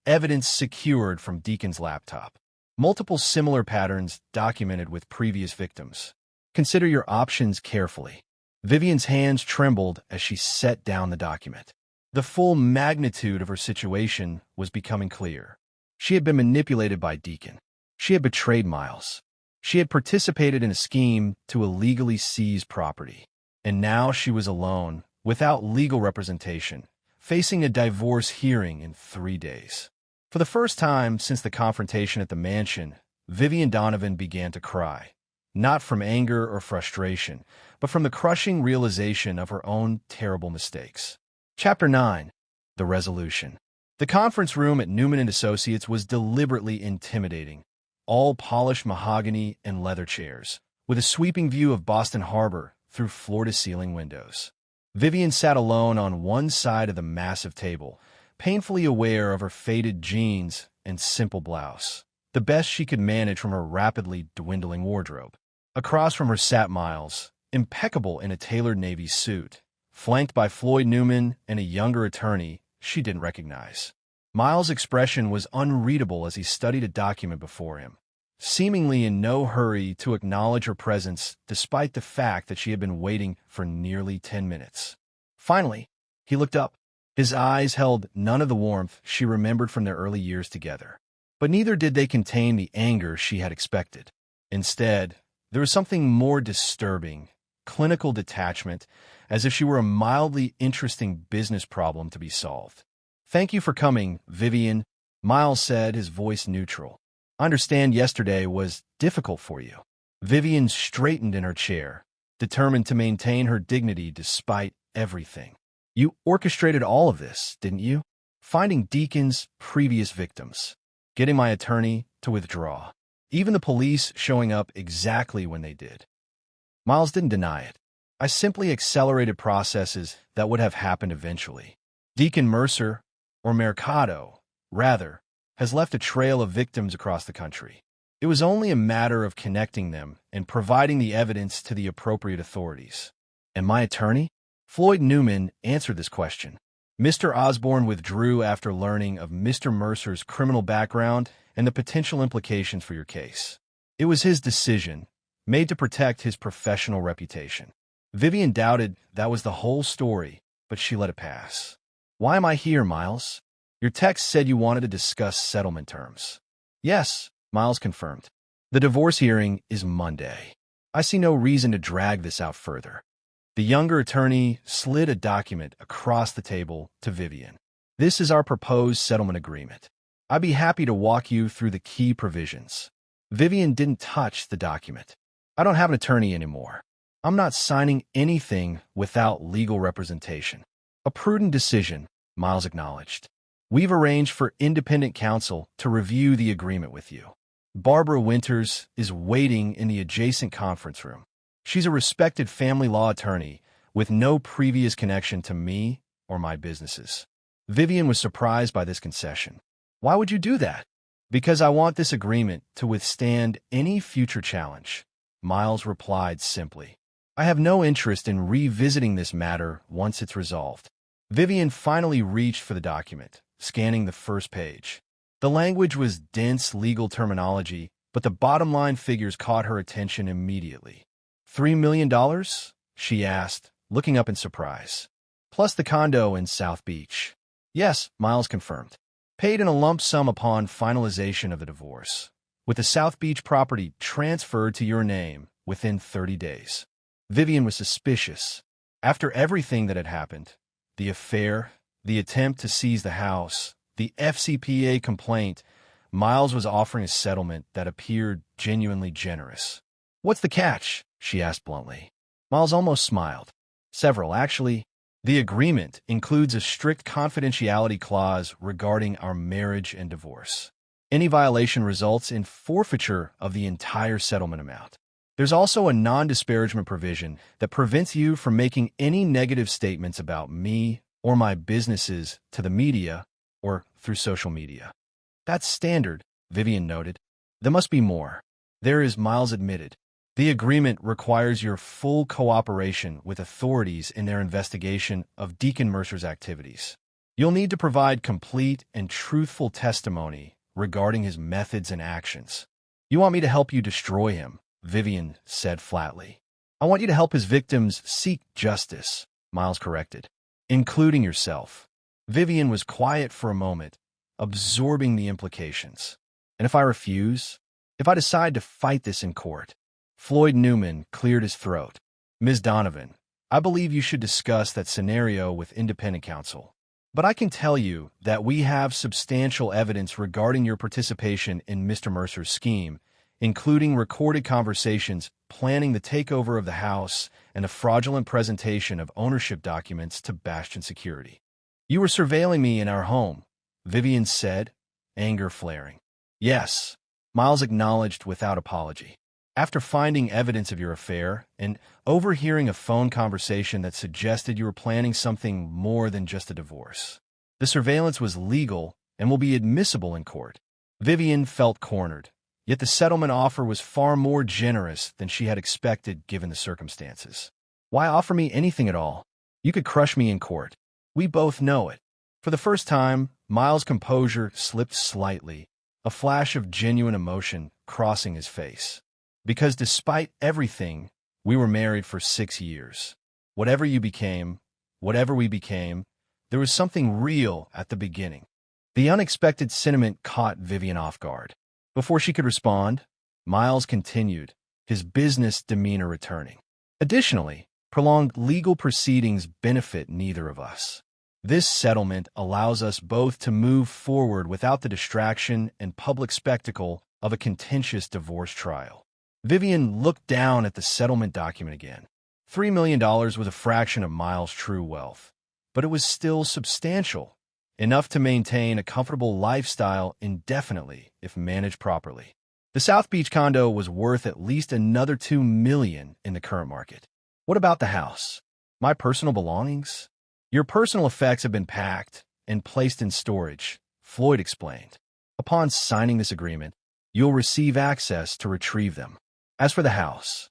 Evidence secured from Deacon's laptop. Multiple similar patterns documented with previous victims. Consider your options carefully. Vivian's hands trembled as she set down the document. The full magnitude of her situation was becoming clear. She had been manipulated by Deacon. She had betrayed Miles. She had participated in a scheme to illegally seize property. And now she was alone, without legal representation, facing a divorce hearing in 3 days. For the first time since the confrontation at the mansion, Vivian Donovan began to cry, not from anger or frustration, but from the crushing realization of her own terrible mistakes. Chapter 9. The Resolution. The conference room at Newman & Associates was deliberately intimidating, all polished mahogany and leather chairs, with a sweeping view of Boston Harbor through floor-to-ceiling windows. Vivian sat alone on one side of the massive table, painfully aware of her faded jeans and simple blouse, the best she could manage from her rapidly dwindling wardrobe. Across from her sat Miles, impeccable in a tailored navy suit, flanked by Floyd Newman and a younger attorney she didn't recognize. Miles' expression was unreadable as he studied a document before him, seemingly in no hurry to acknowledge her presence despite the fact that she had been waiting for nearly 10 minutes. Finally, he looked up. His eyes held none of the warmth she remembered from their early years together, but neither did they contain the anger she had expected. Instead, there was something more disturbing, clinical detachment, as if she were a mildly interesting business problem to be solved. "Thank you for coming, Vivian," Miles said, his voice neutral. "I understand yesterday was difficult for you." Vivian straightened in her chair, determined to maintain her dignity despite everything. "You orchestrated all of this, didn't you? Finding Deacon's previous victims, getting my attorney to withdraw, even the police showing up exactly when they did." Miles didn't deny it. "I simply accelerated processes that would have happened eventually. Deacon Mercer, or Mercado, rather, has left a trail of victims across the country. It was only a matter of connecting them and providing the evidence to the appropriate authorities." "And my attorney?" Floyd Newman answered this question. "Mr. Osborne withdrew after learning of Mr. Mercer's criminal background and the potential implications for your case. It was his decision, made to protect his professional reputation." Vivian doubted that was the whole story, but she let it pass. "Why am I here, Miles? Your text said you wanted to discuss settlement terms." "Yes," Miles confirmed. "The divorce hearing is Monday. I see no reason to drag this out further." The younger attorney slid a document across the table to Vivian. "This is our proposed settlement agreement. I'd be happy to walk you through the key provisions." Vivian didn't touch the document. "I don't have an attorney anymore. I'm not signing anything without legal representation." "A prudent decision," Miles acknowledged. "We've arranged for independent counsel to review the agreement with you. Barbara Winters is waiting in the adjacent conference room. She's a respected family law attorney with no previous connection to me or my businesses." Vivian was surprised by this concession. "Why would you do that?" "Because I want this agreement to withstand any future challenge," Miles replied simply. "I have no interest in revisiting this matter once it's resolved." Vivian finally reached for the document, scanning the first page. The language was dense legal terminology, but the bottom-line figures caught her attention immediately. $3 million? She asked, looking up in surprise. "Plus the condo in South Beach." "Yes," Miles confirmed. "Paid in a lump sum upon finalization of the divorce, with the South Beach property transferred to your name within 30 days. Vivian was suspicious. After everything that had happened, the affair, the attempt to seize the house, the FCPA complaint, Miles was offering a settlement that appeared genuinely generous. "What's the catch?" she asked bluntly. Miles almost smiled. "Several, actually. The agreement includes a strict confidentiality clause regarding our marriage and divorce. Any violation results in forfeiture of the entire settlement amount. There's also a non-disparagement provision that prevents you from making any negative statements about me or my businesses to the media or through social media." "That's standard," Vivian noted. "There must be more." "There is," Miles admitted. "The agreement requires your full cooperation with authorities in their investigation of Deacon Mercer's activities. You'll need to provide complete and truthful testimony regarding his methods and actions." "You want me to help you destroy him," Vivian said flatly. "I want you to help his victims seek justice," Miles corrected. "Including yourself." Vivian was quiet for a moment, absorbing the implications. "And if I refuse? If I decide to fight this in court?" Floyd Newman cleared his throat. "Ms. Donovan, I believe you should discuss that scenario with independent counsel." But I can tell you that we have substantial evidence regarding your participation in Mr. Mercer's scheme, including recorded conversations planning the takeover of the house and a fraudulent presentation of ownership documents to Bastion Security. You were surveilling me in our home, Vivian said, anger flaring. Yes, Miles acknowledged without apology. After finding evidence of your affair and overhearing a phone conversation that suggested you were planning something more than just a divorce. The surveillance was legal and will be admissible in court. Vivian felt cornered, yet the settlement offer was far more generous than she had expected given the circumstances. Why offer me anything at all? You could crush me in court. We both know it. For the first time, Miles' composure slipped slightly, a flash of genuine emotion crossing his face. Because despite everything, we were married for 6 years. Whatever we became, there was something real at the beginning. The unexpected sentiment caught Vivian off guard. Before she could respond, Miles continued, his business demeanor returning. Additionally, prolonged legal proceedings benefit neither of us. This settlement allows us both to move forward without the distraction and public spectacle of a contentious divorce trial. Vivian looked down at the settlement document again. $3 million was a fraction of Miles' true wealth, but it was still substantial, enough to maintain a comfortable lifestyle indefinitely if managed properly. The South Beach condo was worth at least another $2 million in the current market. What about the house? My personal belongings? Your personal effects have been packed and placed in storage, Floyd explained. Upon signing this agreement, you'll receive access to retrieve them. As for the house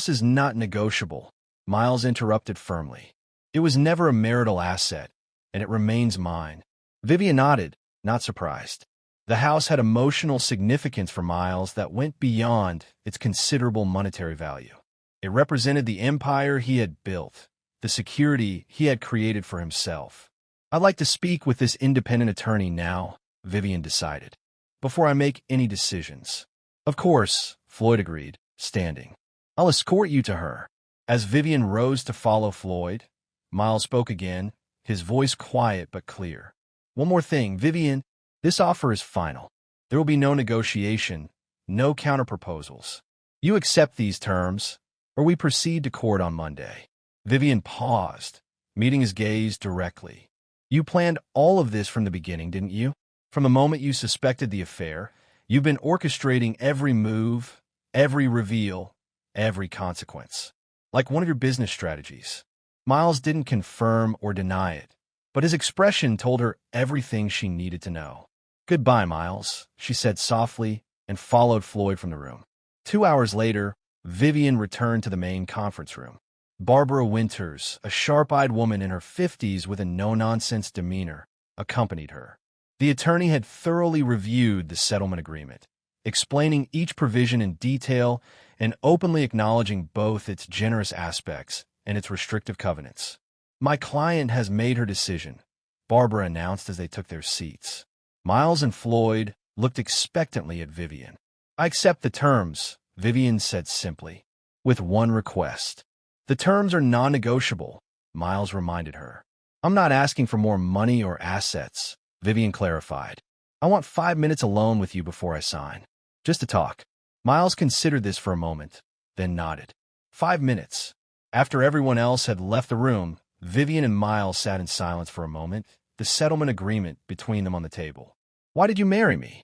is not negotiable, Miles interrupted firmly. It was never a marital asset, and it remains mine. Vivian nodded, not surprised. The house had emotional significance for Miles that went beyond its considerable monetary value. It represented the empire he had built, the security he had created for himself. I'd like to speak with this independent attorney now, Vivian decided, before I make any decisions. Of course, Floyd agreed, standing. I'll escort you to her. As Vivian rose to follow Floyd, Miles spoke again, his voice quiet but clear. One more thing, Vivian, this offer is final. There will be no negotiation, no counterproposals. You accept these terms, or we proceed to court on Monday. Vivian paused, meeting his gaze directly. You planned all of this from the beginning, didn't you? From the moment you suspected the affair, you've been orchestrating every move, every reveal, every consequence. Like one of your business strategies. Miles didn't confirm or deny it, but his expression told her everything she needed to know. Goodbye, Miles, she said softly and followed Floyd from the room. 2 hours later, Vivian returned to the main conference room. Barbara Winters, a sharp-eyed woman in her 50s with a no-nonsense demeanor, accompanied her. The attorney had thoroughly reviewed the settlement agreement, explaining each provision in detail and openly acknowledging both its generous aspects and its restrictive covenants. My client has made her decision, Barbara announced as they took their seats. Miles and Floyd looked expectantly at Vivian. I accept the terms, Vivian said simply, with one request. The terms are non-negotiable, Miles reminded her. I'm not asking for more money or assets, Vivian clarified. I want 5 minutes alone with you before I sign. Just to talk. Miles considered this for a moment, then nodded. 5 minutes. After everyone else had left the room, Vivian and Miles sat in silence for a moment, the settlement agreement between them on the table. Why did you marry me?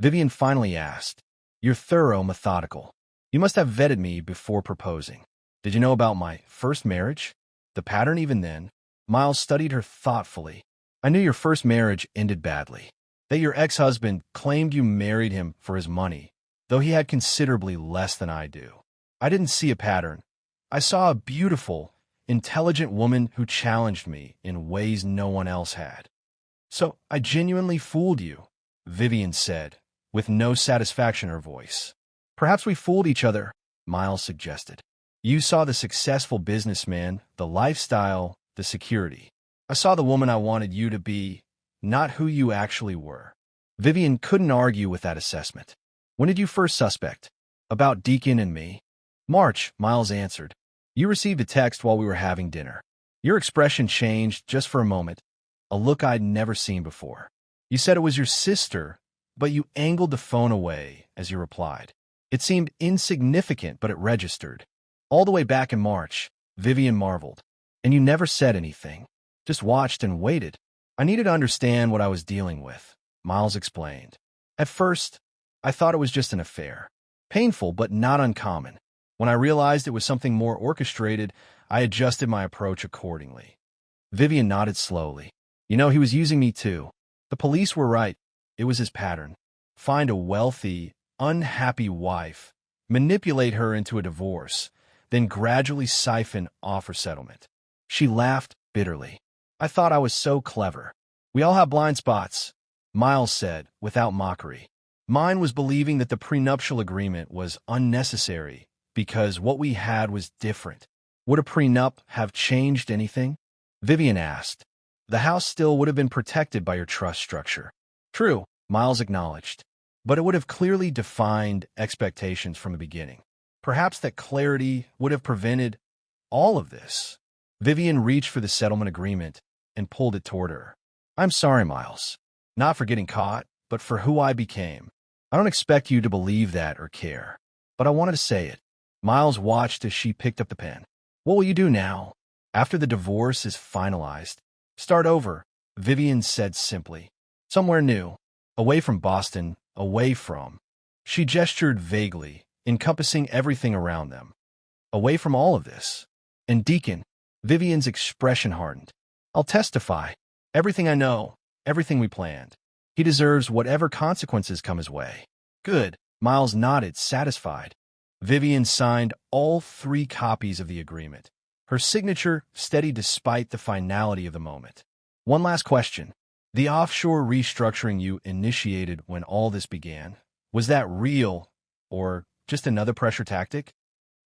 Vivian finally asked. You're thorough, methodical. You must have vetted me before proposing. Did you know about my first marriage? The pattern even then? Miles studied her thoughtfully. I knew your first marriage ended badly. That your ex-husband claimed you married him for his money, though he had considerably less than I do. I didn't see a pattern. I saw a beautiful, intelligent woman who challenged me in ways no one else had. So I genuinely fooled you, Vivian said, with no satisfaction in her voice. Perhaps we fooled each other, Miles suggested. You saw the successful businessman, the lifestyle, the security. I saw the woman I wanted you to be, not who you actually were. Vivian couldn't argue with that assessment. When did you first suspect? About Deacon and me? March, Miles answered. You received a text while we were having dinner. Your expression changed just for a moment. a look I'd never seen before. You said it was your sister, but you angled the phone away as you replied. It seemed insignificant, but it registered. All the way back in March, Vivian marveled. And you never said anything, just watched and waited. I needed to understand what I was dealing with, Miles explained. At first, I thought it was just an affair. Painful, but not uncommon. When I realized it was something more orchestrated, I adjusted my approach accordingly. Vivian nodded slowly. You know, he was using me too. The police were right. It was his pattern. Find a wealthy, unhappy wife, manipulate her into a divorce, then gradually siphon off her settlement. She laughed bitterly. I thought I was so clever. We all have blind spots, Miles said, without mockery. Mine was believing that the prenuptial agreement was unnecessary because what we had was different. Would a prenup have changed anything? Vivian asked. The house still would have been protected by your trust structure. True, Miles acknowledged, but it would have clearly defined expectations from the beginning. Perhaps that clarity would have prevented all of this. Vivian reached for the settlement agreement and pulled it toward her. I'm sorry, Miles. Not for getting caught, but for who I became. I don't expect you to believe that or care, but I wanted to say it. Miles watched as she picked up the pen. What will you do now? After the divorce is finalized, start over, Vivian said simply. Somewhere new, away from Boston, away from. She gestured vaguely, encompassing everything around them. Away from all of this. And Deacon, Vivian's expression hardened. I'll testify. Everything I know, everything we planned. He deserves whatever consequences come his way. Good, Miles nodded, satisfied. Vivian signed all 3 copies of the agreement. Her signature steady despite the finality of the moment. One last question. The offshore restructuring you initiated when all this began, was that real or just another pressure tactic?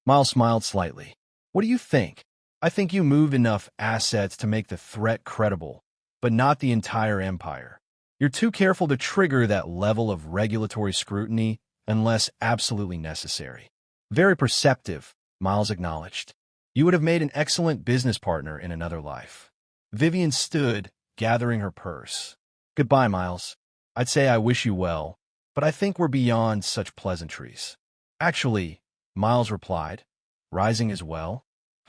Miles smiled slightly. What do you think? I think you moved enough assets to make the threat credible, but not the entire empire. You're too careful to trigger that level of regulatory scrutiny unless absolutely necessary. Very perceptive, Miles acknowledged. You would have made an excellent business partner in another life. Vivian stood, gathering her purse. Goodbye, Miles. I'd say I wish you well, but I think we're beyond such pleasantries. Actually, Miles replied, rising as well.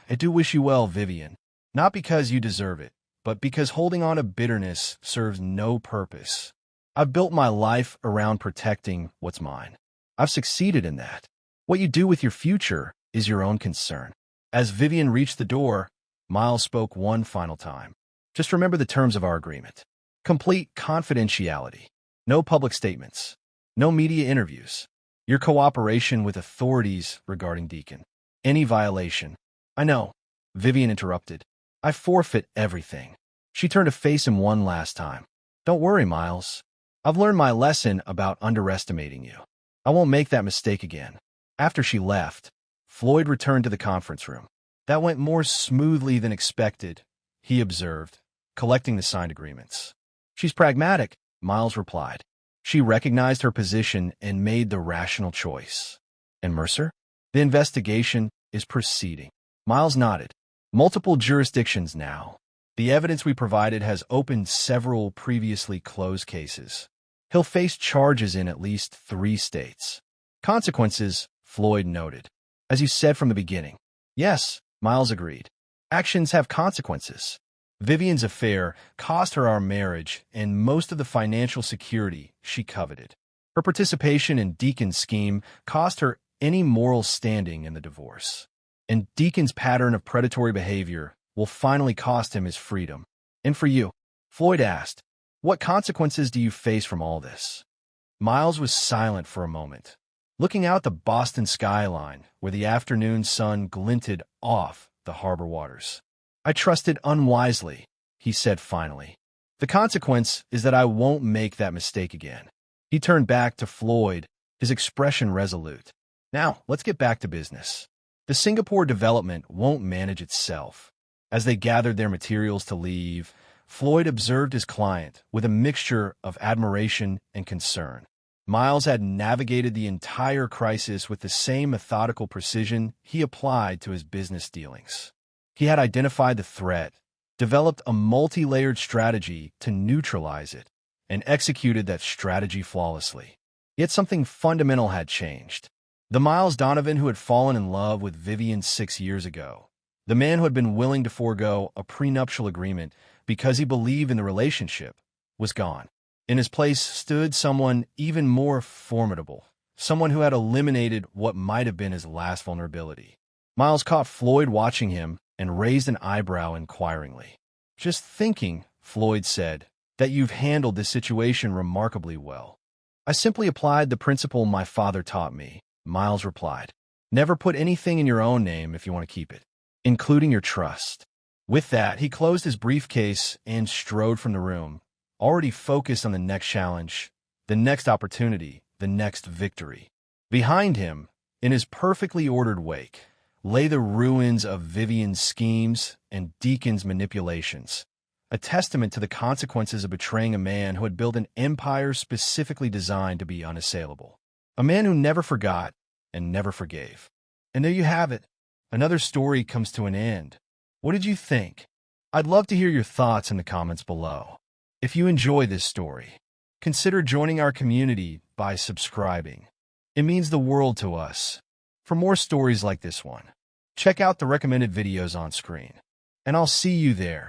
I do wish you well, Vivian. Not because you deserve it, but because holding on to bitterness serves no purpose. I've built my life around protecting what's mine. I've succeeded in that. What you do with your future is your own concern. As Vivian reached the door, Miles spoke one final time. Just remember the terms of our agreement. Complete confidentiality. No public statements. No media interviews. Your cooperation with authorities regarding Deacon. Any violation. I know, Vivian interrupted. I forfeit everything. She turned to face him one last time. Don't worry, Miles. I've learned my lesson about underestimating you. I won't make that mistake again. After she left, Floyd returned to the conference room. That went more smoothly than expected, he observed, collecting the signed agreements. She's pragmatic, Miles replied. She recognized her position and made the rational choice. And Mercer? The investigation is proceeding. Miles nodded. Multiple jurisdictions now. The evidence we provided has opened several previously closed cases. He'll face charges in at least 3 states. Consequences, Floyd noted. As you said from the beginning. Yes, Miles agreed. Actions have consequences. Vivian's affair cost her our marriage and most of the financial security she coveted. Her participation in Deacon's scheme cost her any moral standing in the divorce. And Deacon's pattern of predatory behavior will finally cost him his freedom. And for you, Floyd asked, what consequences do you face from all this? Miles was silent for a moment, looking out the Boston skyline where the afternoon sun glinted off the harbor waters. I trusted unwisely, he said finally. The consequence is that I won't make that mistake again. He turned back to Floyd, his expression resolute. Now, let's get back to business. The Singapore development won't manage itself. As they gathered their materials to leave, Floyd observed his client with a mixture of admiration and concern. Miles had navigated the entire crisis with the same methodical precision he applied to his business dealings. He had identified the threat, developed a multi-layered strategy to neutralize it, and executed that strategy flawlessly. Yet something fundamental had changed. The Miles Donovan who had fallen in love with Vivian 6 years ago, the man who had been willing to forego a prenuptial agreement because he believed in the relationship, was gone. In his place stood someone even more formidable, someone who had eliminated what might have been his last vulnerability. Miles caught Floyd watching him and raised an eyebrow inquiringly. "Just thinking," Floyd said, "that you've handled this situation remarkably well." "I simply applied the principle my father taught me," Miles replied. "Never put anything in your own name if you want to keep it, including your trust." With that, he closed his briefcase and strode from the room, already focused on the next challenge, the next opportunity, the next victory. Behind him, in his perfectly ordered wake, lay the ruins of Vivian's schemes and Deacon's manipulations, a testament to the consequences of betraying a man who had built an empire specifically designed to be unassailable. A man who never forgot and never forgave. And there you have it. Another story comes to an end. What did you think? I'd love to hear your thoughts in the comments below. If you enjoy this story, consider joining our community by subscribing. It means the world to us. For more stories like this one, check out the recommended videos on screen, and I'll see you there.